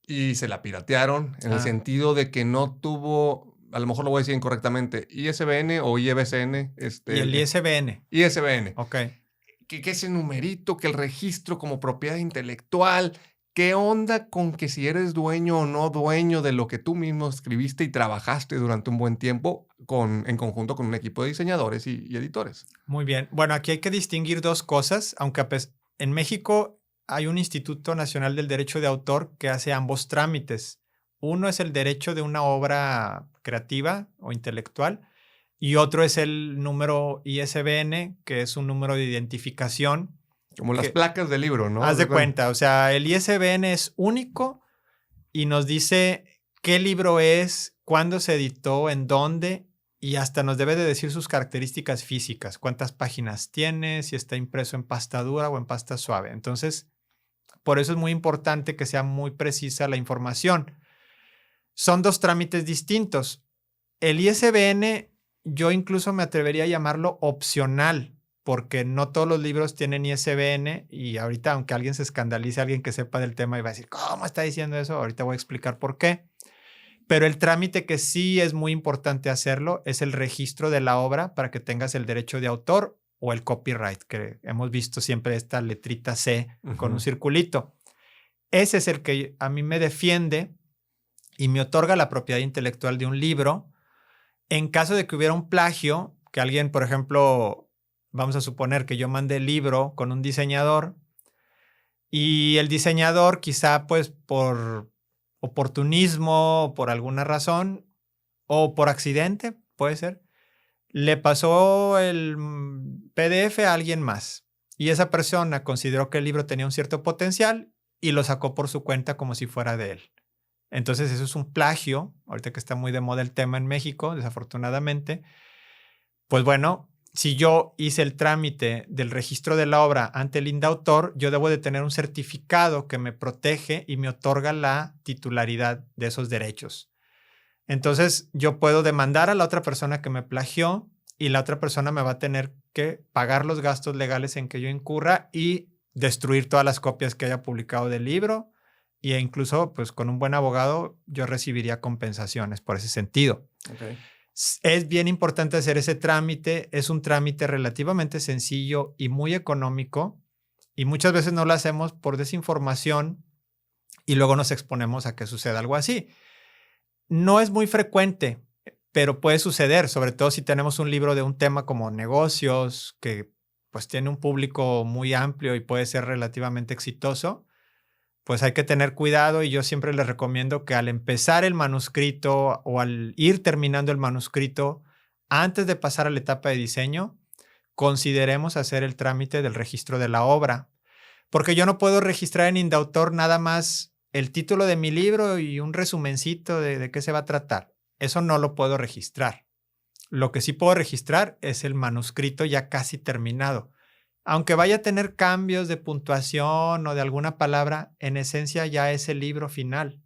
y se la piratearon en el sentido de que no tuvo, a lo mejor lo voy a decir incorrectamente, ISBN o IBCN. Y el ISBN. ISBN. Ok. Que ese numerito, que el registro como propiedad intelectual. ¿Qué onda con que si eres dueño o no dueño de lo que tú mismo escribiste y trabajaste durante un buen tiempo en conjunto con un equipo de diseñadores y editores? Muy bien. Bueno, aquí hay que distinguir dos cosas, aunque en México hay un Instituto Nacional del Derecho de Autor que hace ambos trámites. Uno es el derecho de una obra creativa o intelectual y otro es el número ISBN, que es un número de identificación. Como las placas del libro, ¿no? Haz de cuenta, o sea, el ISBN es único y nos dice qué libro es, cuándo se editó, en dónde y hasta nos debe de decir sus características físicas, cuántas páginas tiene, si está impreso en pasta dura o en pasta suave. Entonces, por eso es muy importante que sea muy precisa la información. Son dos trámites distintos. El ISBN, yo incluso me atrevería a llamarlo opcional, porque no todos los libros tienen ISBN y ahorita, aunque alguien se escandalice, alguien que sepa del tema y va a decir, ¿cómo está diciendo eso? Ahorita voy a explicar por qué. Pero el trámite que sí es muy importante hacerlo es el registro de la obra para que tengas el derecho de autor o el copyright, que hemos visto siempre esta letrita C con un circulito. Ese es el que a mí me defiende y me otorga la propiedad intelectual de un libro. En caso de que hubiera un plagio, que alguien, por ejemplo, vamos a suponer que yo mandé el libro con un diseñador y el diseñador quizá pues por oportunismo, por alguna razón o por accidente, puede ser, le pasó el PDF a alguien más y esa persona consideró que el libro tenía un cierto potencial y lo sacó por su cuenta como si fuera de él. Entonces eso es un plagio, ahorita que está muy de moda el tema en México, desafortunadamente. Pues bueno, si yo hice el trámite del registro de la obra ante el INDAUTOR, yo debo de tener un certificado que me protege y me otorga la titularidad de esos derechos. Entonces, yo puedo demandar a la otra persona que me plagió y la otra persona me va a tener que pagar los gastos legales en que yo incurra y destruir todas las copias que haya publicado del libro e incluso, pues, con un buen abogado, yo recibiría compensaciones por ese sentido. Okay. Es bien importante hacer ese trámite. Es un trámite relativamente sencillo y muy económico y muchas veces no lo hacemos por desinformación y luego nos exponemos a que suceda algo así. No es muy frecuente, pero puede suceder, sobre todo si tenemos un libro de un tema como negocios, que pues tiene un público muy amplio y puede ser relativamente exitoso, pues hay que tener cuidado y yo siempre les recomiendo que al empezar el manuscrito o al ir terminando el manuscrito, antes de pasar a la etapa de diseño, consideremos hacer el trámite del registro de la obra, porque yo no puedo registrar en Indautor nada más el título de mi libro y un resumencito de qué se va a tratar. Eso no lo puedo registrar. Lo que sí puedo registrar es el manuscrito ya casi terminado. Aunque vaya a tener cambios de puntuación o de alguna palabra, en esencia ya es el libro final.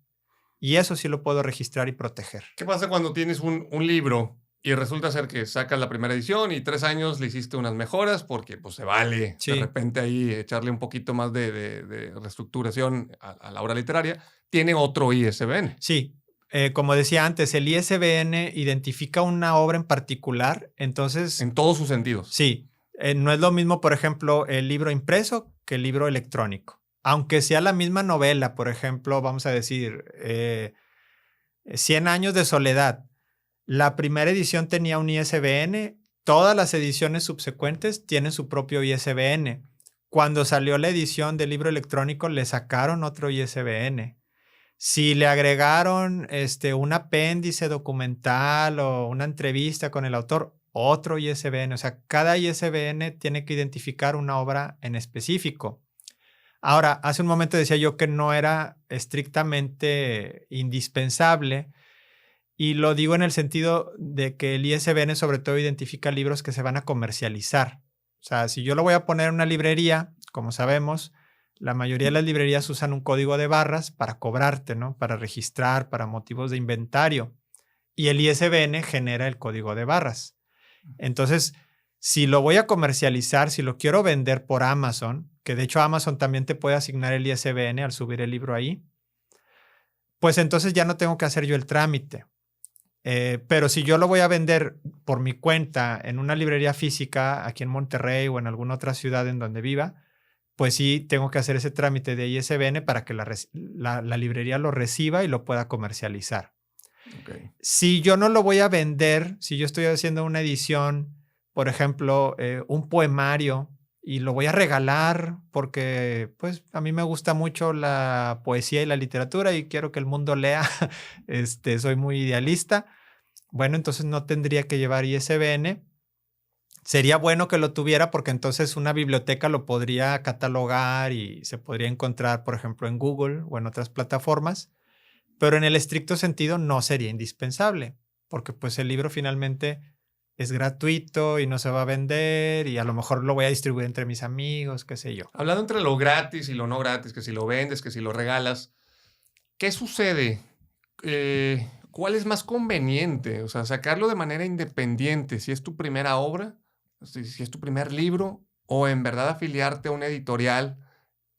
Y eso sí lo puedo registrar y proteger. ¿Qué pasa cuando tienes un libro y resulta ser que sacas la primera edición y 3 años le hiciste unas mejoras porque pues se vale Sí. de repente ahí echarle un poquito más de reestructuración a la obra literaria? Tiene otro ISBN. Sí. Como decía antes, el ISBN identifica una obra en particular, entonces... En todos sus sentidos. Sí. No es lo mismo, por ejemplo, el libro impreso que el libro electrónico. Aunque sea la misma novela, por ejemplo, vamos a decir, 100 años de soledad. La primera edición tenía un ISBN, todas las ediciones subsecuentes tienen su propio ISBN. Cuando salió la edición del libro electrónico, le sacaron otro ISBN. Si le agregaron un apéndice documental o una entrevista con el autor, otro ISBN. O sea, cada ISBN tiene que identificar una obra en específico. Ahora, hace un momento decía yo que no era estrictamente indispensable y lo digo en el sentido de que el ISBN sobre todo identifica libros que se van a comercializar. O sea, si yo lo voy a poner en una librería, como sabemos, la mayoría de las librerías usan un código de barras para cobrarte, ¿no? Para registrar, para motivos de inventario. Y el ISBN genera el código de barras. Entonces, si lo voy a comercializar, si lo quiero vender por Amazon, que de hecho Amazon también te puede asignar el ISBN al subir el libro ahí, pues entonces ya no tengo que hacer yo el trámite. Pero si yo lo voy a vender por mi cuenta en una librería física aquí en Monterrey o en alguna otra ciudad en donde viva, pues sí tengo que hacer ese trámite de ISBN para que la librería lo reciba y lo pueda comercializar. Okay. Si yo no lo voy a vender, si yo estoy haciendo una edición, por ejemplo, un poemario y lo voy a regalar porque pues a mí me gusta mucho la poesía y la literatura y quiero que el mundo lea, soy muy idealista, bueno, entonces no tendría que llevar ISBN. Sería bueno que lo tuviera porque entonces una biblioteca lo podría catalogar y se podría encontrar, por ejemplo, en Google o en otras plataformas. Pero en el estricto sentido no sería indispensable, porque pues el libro finalmente es gratuito y no se va a vender y a lo mejor lo voy a distribuir entre mis amigos, qué sé yo. Hablando entre lo gratis y lo no gratis, que si lo vendes, que si lo regalas, ¿qué sucede? ¿Cuál es más conveniente? O sea, sacarlo de manera independiente, si es tu primera obra, si es tu primer libro, o en verdad afiliarte a una editorial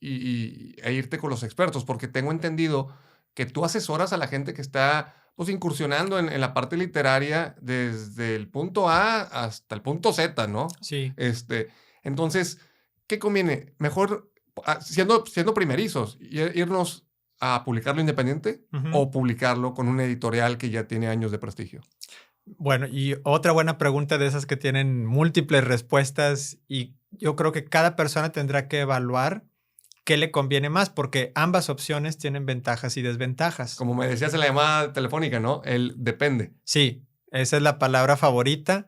e irte con los expertos, porque tengo entendido que tú asesoras a la gente que está pues, incursionando en la parte literaria desde el punto A hasta el punto Z, ¿no? Sí. Entonces, ¿qué conviene? Mejor, siendo primerizos, irnos a publicarlo independiente o publicarlo con una editorial que ya tiene años de prestigio. Bueno, y otra buena pregunta de esas que tienen múltiples respuestas y yo creo que cada persona tendrá que evaluar qué le conviene más, porque ambas opciones tienen ventajas y desventajas. Como me decías en la llamada telefónica, ¿no? El depende. Sí, esa es la palabra favorita,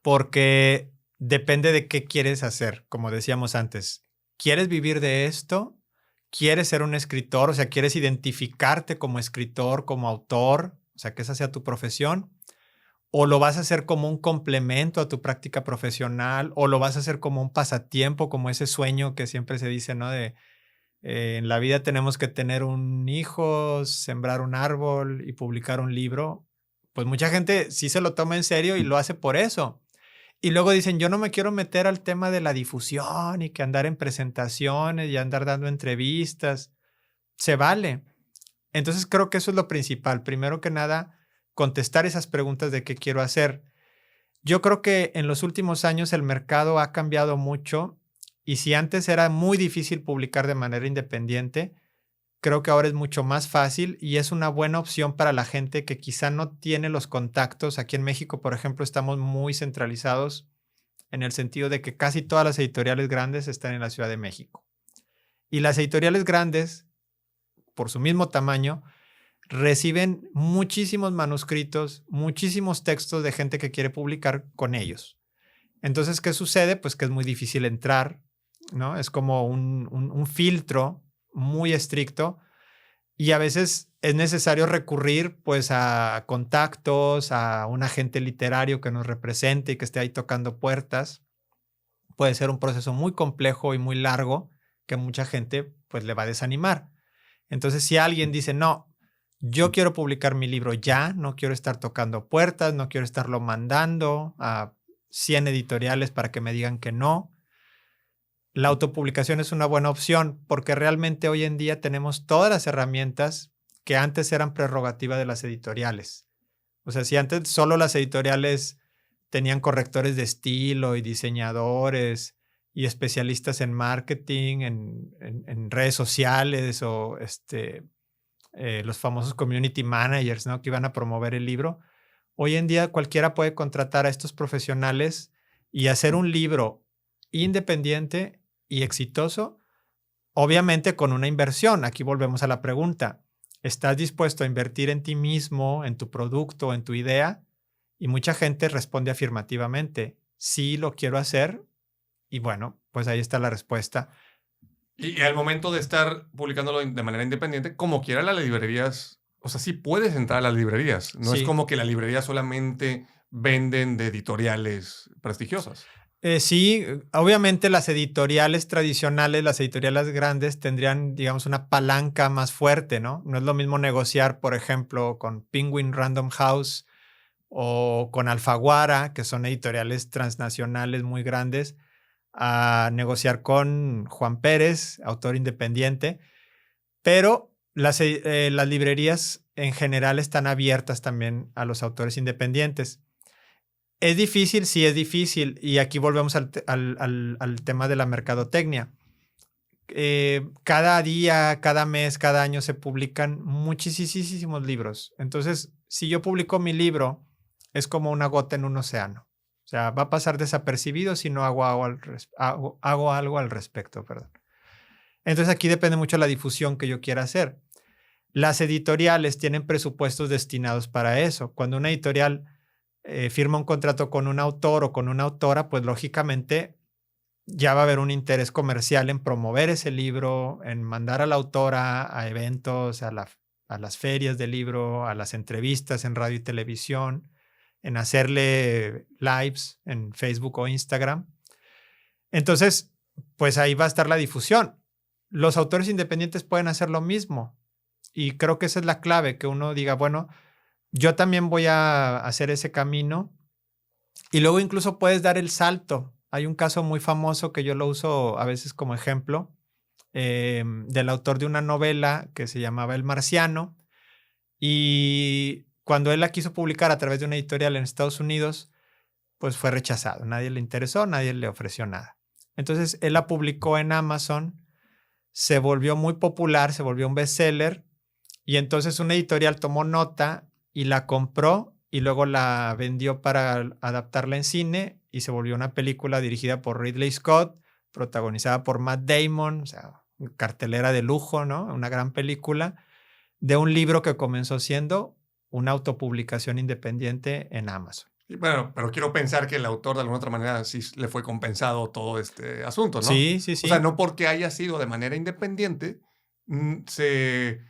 porque depende de qué quieres hacer, como decíamos antes. ¿Quieres vivir de esto? quieres ser un escritor, o sea, quieres identificarte como escritor, como autor, o sea, que esa sea tu profesión, o lo vas a hacer como un complemento a tu práctica profesional, o lo vas a hacer como un pasatiempo, como ese sueño que siempre se dice, ¿no? De en la vida tenemos que tener un hijo, sembrar un árbol y publicar un libro. Pues mucha gente sí se lo toma en serio y lo hace por eso. Y luego dicen, yo no me quiero meter al tema de la difusión y que andar en presentaciones y andar dando entrevistas. Se vale. Entonces creo que eso es lo principal. Primero que nada, contestar esas preguntas de qué quiero hacer. Yo creo que en los últimos años el mercado ha cambiado mucho y si antes era muy difícil publicar de manera independiente, creo que ahora es mucho más fácil y es una buena opción para la gente que quizá no tiene los contactos. Aquí en México, por ejemplo, estamos muy centralizados en el sentido de que casi todas las editoriales grandes están en la Ciudad de México. Y las editoriales grandes, por su mismo tamaño, reciben muchísimos manuscritos, muchísimos textos de gente que quiere publicar con ellos. Entonces, ¿qué sucede? Pues que es muy difícil entrar, ¿no? Es como un filtro muy estricto y a veces es necesario recurrir pues a contactos, a un agente literario que nos represente y que esté ahí tocando puertas. Puede ser un proceso muy complejo y muy largo que mucha gente pues le va a desanimar. Entonces, si alguien dice, no, yo quiero publicar mi libro ya, no quiero estar tocando puertas, no quiero estarlo mandando a 100 editoriales para que me digan que no. La autopublicación es una buena opción porque realmente hoy en día tenemos todas las herramientas que antes eran prerrogativa de las editoriales. O sea, si antes solo las editoriales tenían correctores de estilo y diseñadores y especialistas en marketing, en redes sociales o los famosos community managers, ¿no? Que iban a promover el libro. Hoy en día cualquiera puede contratar a estos profesionales y hacer un libro independiente y exitoso, obviamente con una inversión. Aquí volvemos a la pregunta. ¿Estás dispuesto a invertir en ti mismo, en tu producto, en tu idea? Y mucha gente responde afirmativamente. Sí, lo quiero hacer. Y bueno, pues ahí está la respuesta. Y al momento de estar publicándolo de manera independiente, como quiera las librerías, o sea, sí puedes entrar a las librerías. No es Sí. como que las librerías solamente venden de editoriales prestigiosas. Sí, obviamente las editoriales tradicionales, las editoriales grandes tendrían, digamos, una palanca más fuerte, ¿no? No es lo mismo negociar, por ejemplo, con Penguin Random House o con Alfaguara, que son editoriales transnacionales muy grandes, a negociar con Juan Pérez, autor independiente, pero las librerías en general están abiertas también a los autores independientes. ¿Es difícil? Sí, es difícil. Y aquí volvemos al tema de la mercadotecnia. Cada día, cada mes, cada año se publican muchísimos libros. Entonces, si yo publico mi libro, es como una gota en un océano. O sea, va a pasar desapercibido si no hago algo al respecto, perdón. Entonces, aquí depende mucho de la difusión que yo quiera hacer. Las editoriales tienen presupuestos destinados para eso. Cuando una editorial firma un contrato con un autor o con una autora, pues lógicamente ya va a haber un interés comercial en promover ese libro, en mandar a la autora a eventos, a las ferias del libro, a las entrevistas en radio y televisión, en hacerle lives en Facebook o Instagram. Entonces, pues ahí va a estar la difusión. Los autores independientes pueden hacer lo mismo y creo que esa es la clave, que uno diga, bueno, yo también voy a hacer ese camino y luego incluso puedes dar el salto. Hay un caso muy famoso que yo lo uso a veces como ejemplo del autor de una novela que se llamaba El Marciano y cuando él la quiso publicar a través de una editorial en Estados Unidos, pues fue rechazado. Nadie le interesó, nadie le ofreció nada. Entonces él la publicó en Amazon, se volvió muy popular, se volvió un bestseller y entonces una editorial tomó nota y la compró y luego la vendió para adaptarla en cine y se volvió una película dirigida por Ridley Scott, protagonizada por Matt Damon, o sea, cartelera de lujo, ¿no? Una gran película de un libro que comenzó siendo una autopublicación independiente en Amazon. Bueno, pero quiero pensar que el autor de alguna otra manera sí le fue compensado todo este asunto, ¿no? Sí, sí, sí. O sea, no porque haya sido de manera independiente, se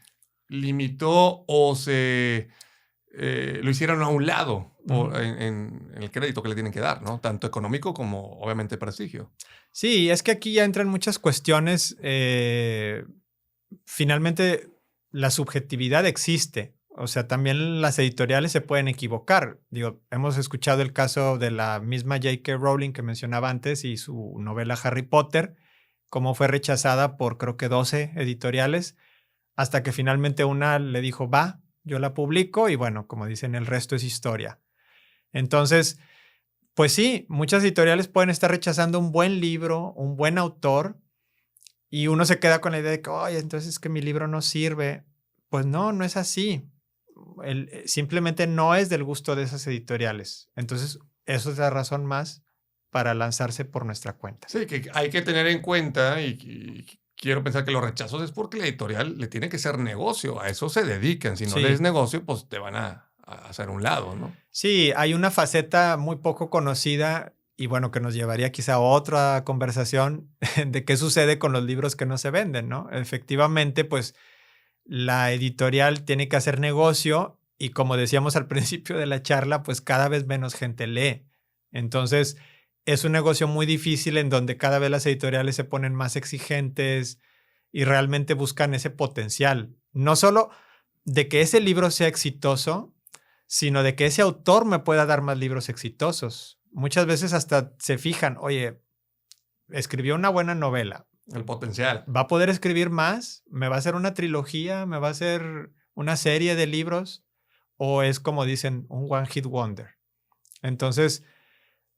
limitó o lo hicieron a un lado en el crédito que le tienen que dar, ¿no? Tanto económico como, obviamente, prestigio. Sí, es que aquí ya entran muchas cuestiones. Finalmente, la subjetividad existe. O sea, también las editoriales se pueden equivocar. Digo, hemos escuchado el caso de la misma J.K. Rowling que mencionaba antes y su novela Harry Potter, cómo fue rechazada por creo que 12 editoriales, hasta que finalmente una le dijo, va, yo la publico y bueno, como dicen, el resto es historia. Entonces, pues sí, muchas editoriales pueden estar rechazando un buen libro, un buen autor, y uno se queda con la idea de que, oye, entonces es que mi libro no sirve. Pues no, no es así. Simplemente no es del gusto de esas editoriales. Entonces, eso es la razón más para lanzarse por nuestra cuenta. Sí, que hay que tener en cuenta y quiero pensar que los rechazos es porque la editorial le tiene que ser negocio, a eso se dedican. Si no Sí. les es negocio, pues te van a hacer un lado, ¿no? Sí, hay una faceta muy poco conocida y bueno, que nos llevaría quizá a otra conversación de qué sucede con los libros que no se venden, ¿no? Efectivamente, pues la editorial tiene que hacer negocio y como decíamos al principio de la charla, pues cada vez menos gente lee. Entonces, es un negocio muy difícil en donde cada vez las editoriales se ponen más exigentes y realmente buscan ese potencial. No solo de que ese libro sea exitoso, sino de que ese autor me pueda dar más libros exitosos. Muchas veces hasta se fijan, oye, escribió una buena novela. El potencial. ¿Va a poder escribir más? ¿Me va a hacer una trilogía? ¿Me va a hacer una serie de libros? ¿O es como dicen, un one hit wonder? Entonces,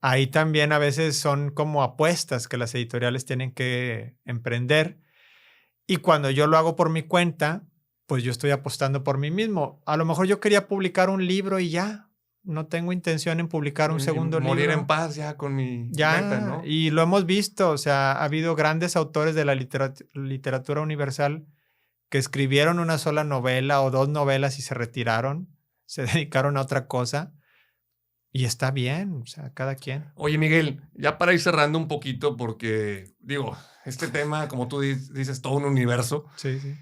ahí también a veces son como apuestas que las editoriales tienen que emprender. Y cuando yo lo hago por mi cuenta, pues yo estoy apostando por mí mismo. A lo mejor yo quería publicar un libro y ya. No tengo intención en publicar un segundo libro. Morir en paz ya con mi meta, ¿no? Y lo hemos visto. O sea, ha habido grandes autores de la literatura universal que escribieron una sola novela o 2 novelas y se retiraron. Se dedicaron a otra cosa. Y está bien, o sea, cada quien. Oye, Miguel, ya para ir cerrando un poquito, porque, digo, este tema, como tú dices, todo un universo. Sí, sí.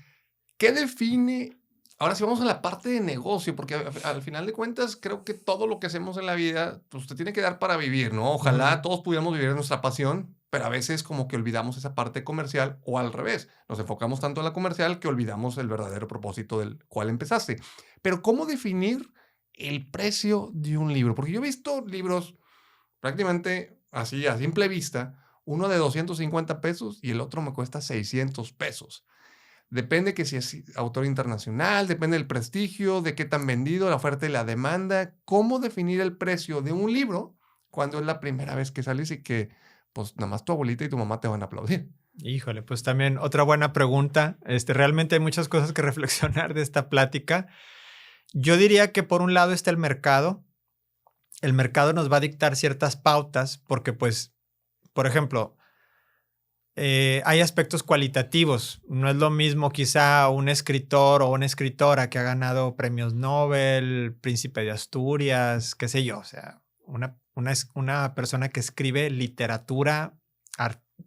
¿Qué define? Ahora sí vamos a la parte de negocio, porque al final de cuentas creo que todo lo que hacemos en la vida, pues te tiene que dar para vivir, ¿no? Ojalá todos pudiéramos vivir nuestra pasión, pero a veces como que olvidamos esa parte comercial o al revés, nos enfocamos tanto en la comercial que olvidamos el verdadero propósito del cual empezaste. Pero ¿cómo definir el precio de un libro? Porque yo he visto libros prácticamente así a simple vista, uno de 250 pesos y el otro me cuesta 600 pesos. Depende que si es autor internacional, depende del prestigio, de qué tan vendido, la oferta y la demanda. ¿Cómo definir el precio de un libro cuando es la primera vez que sales y que pues nada más tu abuelita y tu mamá te van a aplaudir? Híjole, pues también otra buena pregunta. Realmente hay muchas cosas que reflexionar de esta plática. Yo diría que por un lado está el mercado. El mercado nos va a dictar ciertas pautas porque pues, por ejemplo, hay aspectos cualitativos. No es lo mismo quizá un escritor o una escritora que ha ganado premios Nobel, Príncipe de Asturias, qué sé yo. O sea, una persona que escribe literatura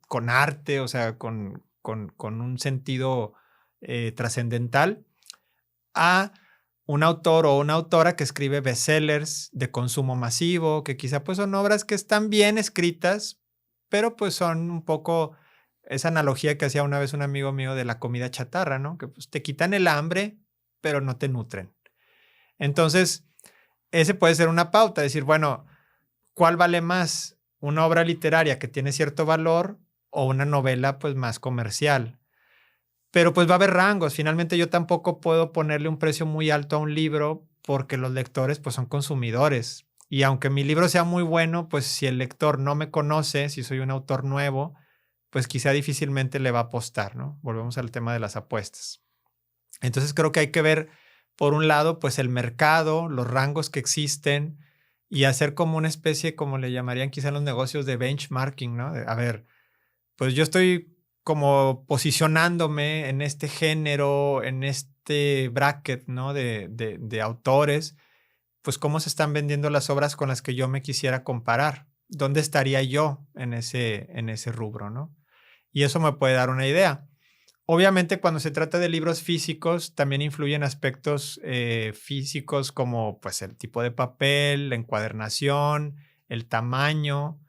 con arte, o sea, con un sentido trascendental, a un autor o una autora que escribe bestsellers de consumo masivo, que quizá pues son obras que están bien escritas, pero pues son un poco esa analogía que hacía una vez un amigo mío de la comida chatarra, ¿no? Que pues te quitan el hambre, pero no te nutren. Entonces, ese puede ser una pauta, decir, bueno, ¿cuál vale más? ¿Una obra literaria que tiene cierto valor o una novela pues más comercial? Pero pues va a haber rangos. Finalmente yo tampoco puedo ponerle un precio muy alto a un libro porque los lectores pues son consumidores. Y aunque mi libro sea muy bueno, pues si el lector no me conoce, si soy un autor nuevo, pues quizá difícilmente le va a apostar, ¿no? Volvemos al tema de las apuestas. Entonces creo que hay que ver, por un lado, pues el mercado, los rangos que existen y hacer como una especie, como le llamarían quizá en los negocios, de benchmarking, ¿no? A ver, pues yo estoy como posicionándome en este género, en este bracket, ¿no? de autores, pues cómo se están vendiendo las obras con las que yo me quisiera comparar. ¿Dónde estaría yo en ese rubro, ¿no? Y eso me puede dar una idea. Obviamente, cuando se trata de libros físicos, también influyen aspectos físicos como pues, el tipo de papel, la encuadernación, el tamaño.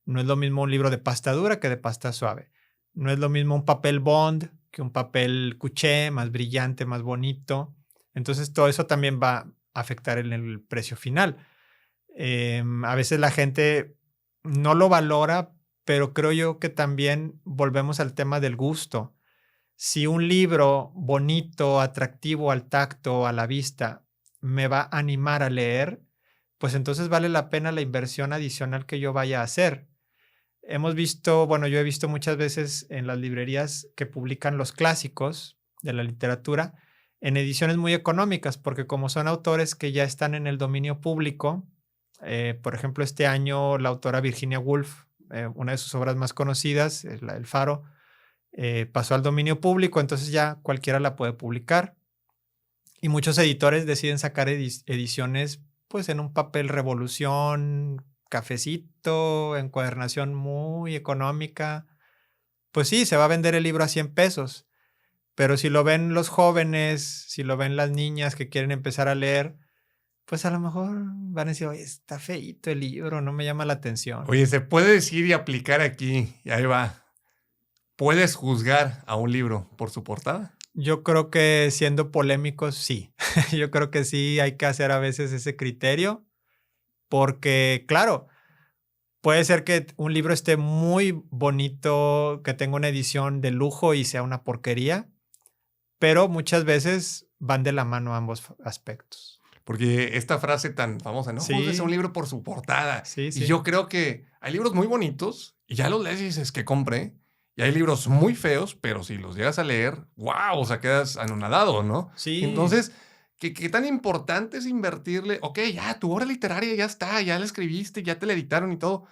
No es lo mismo un libro de pasta dura que de pasta suave. No es lo mismo un papel bond que un papel couché, más brillante, más bonito. Entonces, todo eso también va a afectar en el precio final. A veces la gente no lo valora, pero creo yo que también volvemos al tema del gusto. Si un libro bonito, atractivo al tacto, a la vista, me va a animar a leer, pues entonces vale la pena la inversión adicional que yo vaya a hacer. Hemos visto, bueno, yo he visto muchas veces en las librerías que publican los clásicos de la literatura en ediciones muy económicas, porque como son autores que ya están en el dominio público, por ejemplo, este año la autora Virginia Woolf, una de sus obras más conocidas, El Faro, pasó al dominio público, entonces ya cualquiera la puede publicar. Y muchos editores deciden sacar ediciones pues en un papel revolución, cafecito, encuadernación muy económica. Pues sí, se va a vender el libro a 100 pesos, pero si lo ven los jóvenes, si lo ven las niñas que quieren empezar a leer, pues a lo mejor van a decir, oye, está feíto el libro, no me llama la atención. Oye, se puede decir y aplicar aquí, y ahí va. ¿Puedes juzgar a un libro por su portada? Yo creo que siendo polémicos, sí. Yo creo que sí hay que hacer a veces ese criterio, porque claro, puede ser que un libro esté muy bonito, que tenga una edición de lujo y sea una porquería, pero muchas veces van de la mano ambos aspectos. Porque esta frase tan famosa, no juzgues a un Sí, libro por su portada. sí, Y sí. yo creo que hay libros muy bonitos y ya los lees y dices que compre. Y hay libros muy feos, pero si los llegas a leer, wow, o sea, quedas anonadado, ¿no? Sí, Entonces, ¿qué tan importante es invertirle? Ok, ya, tu obra literaria ya está, ya la escribiste, ya te la editaron y todo,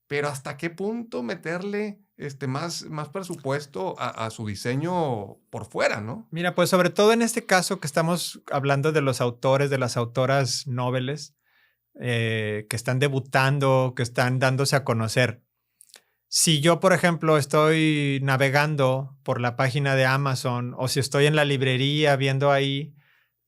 pero ¿hasta qué punto meterle más presupuesto a su diseño por fuera, ¿no? mira, pues sobre todo en este caso que estamos hablando de los autores, de las autoras noveles, que están debutando, que están dándose a conocer. Si yo, por ejemplo, estoy navegando por la página de Amazon o si estoy en la librería viendo ahí,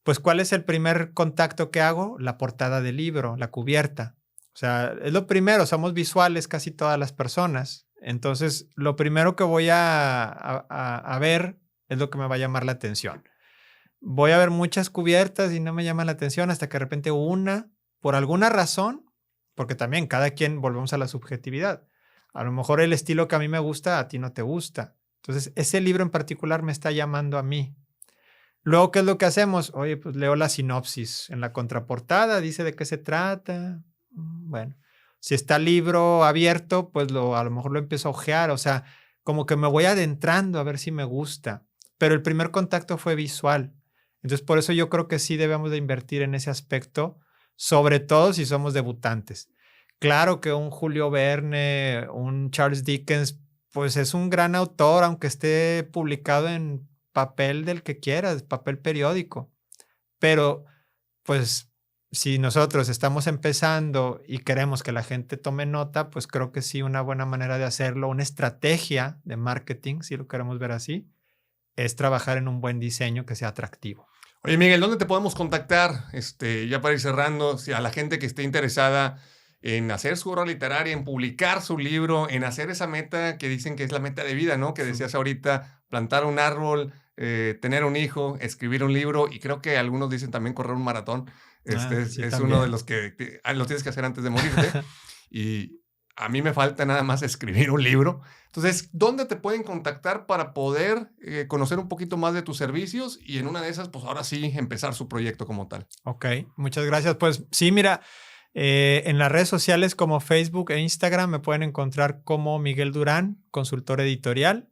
pues ¿cuál es el primer contacto que hago? La portada del libro, la cubierta. O sea, es lo primero, somos visuales casi todas las personas. Entonces, lo primero que voy a ver es lo que me va a llamar la atención. Voy a ver muchas cubiertas y no me llama la atención hasta que de repente una, por alguna razón, porque también cada quien volvemos a la subjetividad. A lo mejor el estilo que a mí me gusta, a ti no te gusta. Entonces, ese libro en particular me está llamando a mí. Luego, ¿qué es lo que hacemos? Oye, pues leo la sinopsis. En la contraportada dice de qué se trata. Bueno, si está el libro abierto, pues a lo mejor lo empiezo a ojear. O sea, como que me voy adentrando a ver si me gusta. Pero el primer contacto fue visual. Entonces, por eso yo creo que sí debemos de invertir en ese aspecto, sobre todo si somos debutantes. Claro que un Julio Verne, un Charles Dickens, pues es un gran autor, aunque esté publicado en papel del que quieras, papel periódico. Pero, pues, si nosotros estamos empezando y queremos que la gente tome nota, pues creo que sí, una buena manera de hacerlo, una estrategia de marketing, si lo queremos ver así, es trabajar en un buen diseño que sea atractivo. Oye, Miguel, ¿dónde te podemos contactar? Ya para ir cerrando, si a la gente que esté interesada en hacer su obra literaria, en publicar su libro, en hacer esa meta que dicen que es la meta de vida, ¿no? Que decías ahorita, plantar un árbol, tener un hijo, escribir un libro, y creo que algunos dicen también correr un maratón. Sí, Es uno de también. los que lo tienes que hacer antes de morirte. Y a mí me falta nada más escribir un libro. Entonces, ¿dónde te pueden contactar para poder conocer un poquito más de tus servicios y en una de esas, pues ahora sí, empezar su proyecto como tal? Ok, muchas gracias. Pues sí, mira, en las redes sociales como Facebook e Instagram me pueden encontrar como Miguel Durán, consultor editorial.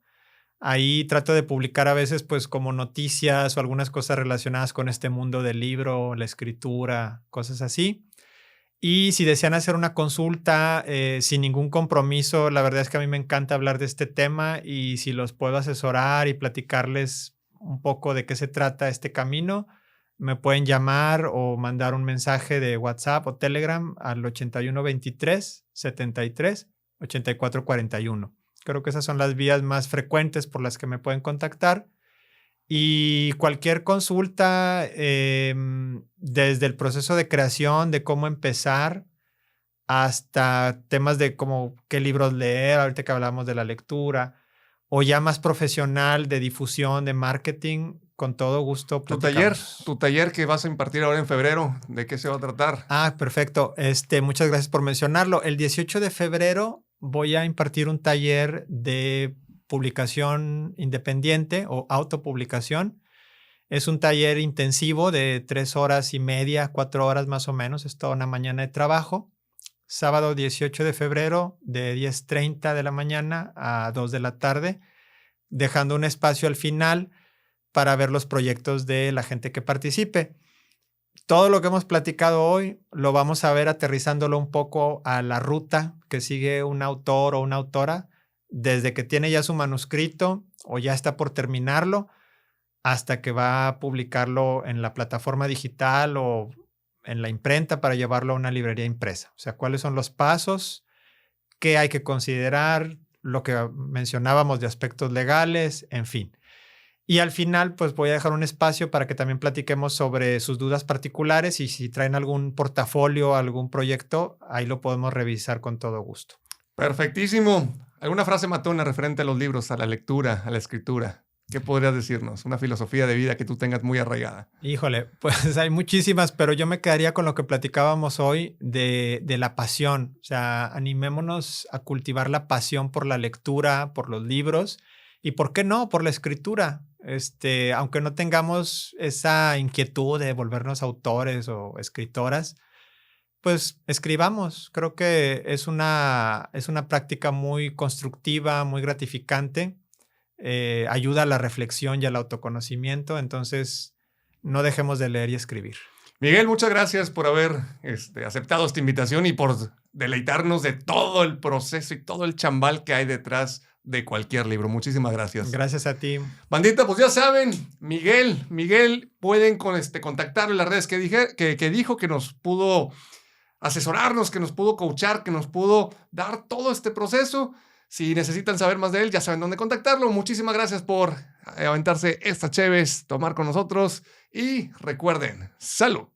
Ahí trato de publicar a veces pues como noticias o algunas cosas relacionadas con este mundo del libro, la escritura, cosas así. Y si desean hacer una consulta sin ningún compromiso, la verdad es que a mí me encanta hablar de este tema y si los puedo asesorar y platicarles un poco de qué se trata este camino, me pueden llamar o mandar un mensaje de WhatsApp o Telegram al 81 23 73 84 41. Creo que esas son las vías más frecuentes por las que me pueden contactar. Y cualquier consulta, desde el proceso de creación, de cómo empezar, hasta temas de como qué libros leer, ahorita que hablamos de la lectura, o ya más profesional de difusión, de marketing, con todo gusto platicamos. Tu taller que vas a impartir ahora en febrero, ¿de qué se va a tratar? Ah, perfecto. Muchas gracias por mencionarlo. El 18 de febrero voy a impartir un taller de publicación independiente o autopublicación. Es un taller intensivo de 3 horas y media, 4 horas más o menos. Es toda una mañana de trabajo. Sábado 18 de febrero de 10:30 de la mañana a 2 de la tarde, dejando un espacio al final para ver los proyectos de la gente que participe. Todo lo que hemos platicado hoy lo vamos a ver aterrizándolo un poco a la ruta que sigue un autor o una autora desde que tiene ya su manuscrito o ya está por terminarlo hasta que va a publicarlo en la plataforma digital o en la imprenta para llevarlo a una librería impresa. O sea, cuáles son los pasos, qué hay que considerar, lo que mencionábamos de aspectos legales, en fin. Y al final, pues voy a dejar un espacio para que también platiquemos sobre sus dudas particulares y si traen algún portafolio, algún proyecto, ahí lo podemos revisar con todo gusto. Perfectísimo. ¿Alguna frase matona referente a los libros, a la lectura, a la escritura? ¿Qué podrías decirnos? Una filosofía de vida que tú tengas muy arraigada. Híjole, pues hay muchísimas, pero yo me quedaría con lo que platicábamos hoy de la pasión. O sea, animémonos a cultivar la pasión por la lectura, por los libros y, ¿por qué no?, por la escritura. Aunque no tengamos esa inquietud de volvernos autores o escritoras, pues escribamos. Creo que es una práctica muy constructiva, muy gratificante. Ayuda a la reflexión y al autoconocimiento. Entonces, no dejemos de leer y escribir. Miguel, muchas gracias por haber aceptado esta invitación y por deleitarnos de todo el proceso y todo el chambal que hay detrás de cualquier libro. Muchísimas gracias. Gracias a ti. Bandita, pues ya saben, Miguel, pueden contactarlo en las redes que dijo, que nos pudo asesorarnos, que nos pudo coachar, que nos pudo dar todo este proceso. Si necesitan saber más de él, ya saben dónde contactarlo. Muchísimas gracias por aventarse esta cheves, tomar con nosotros y recuerden, ¡salud!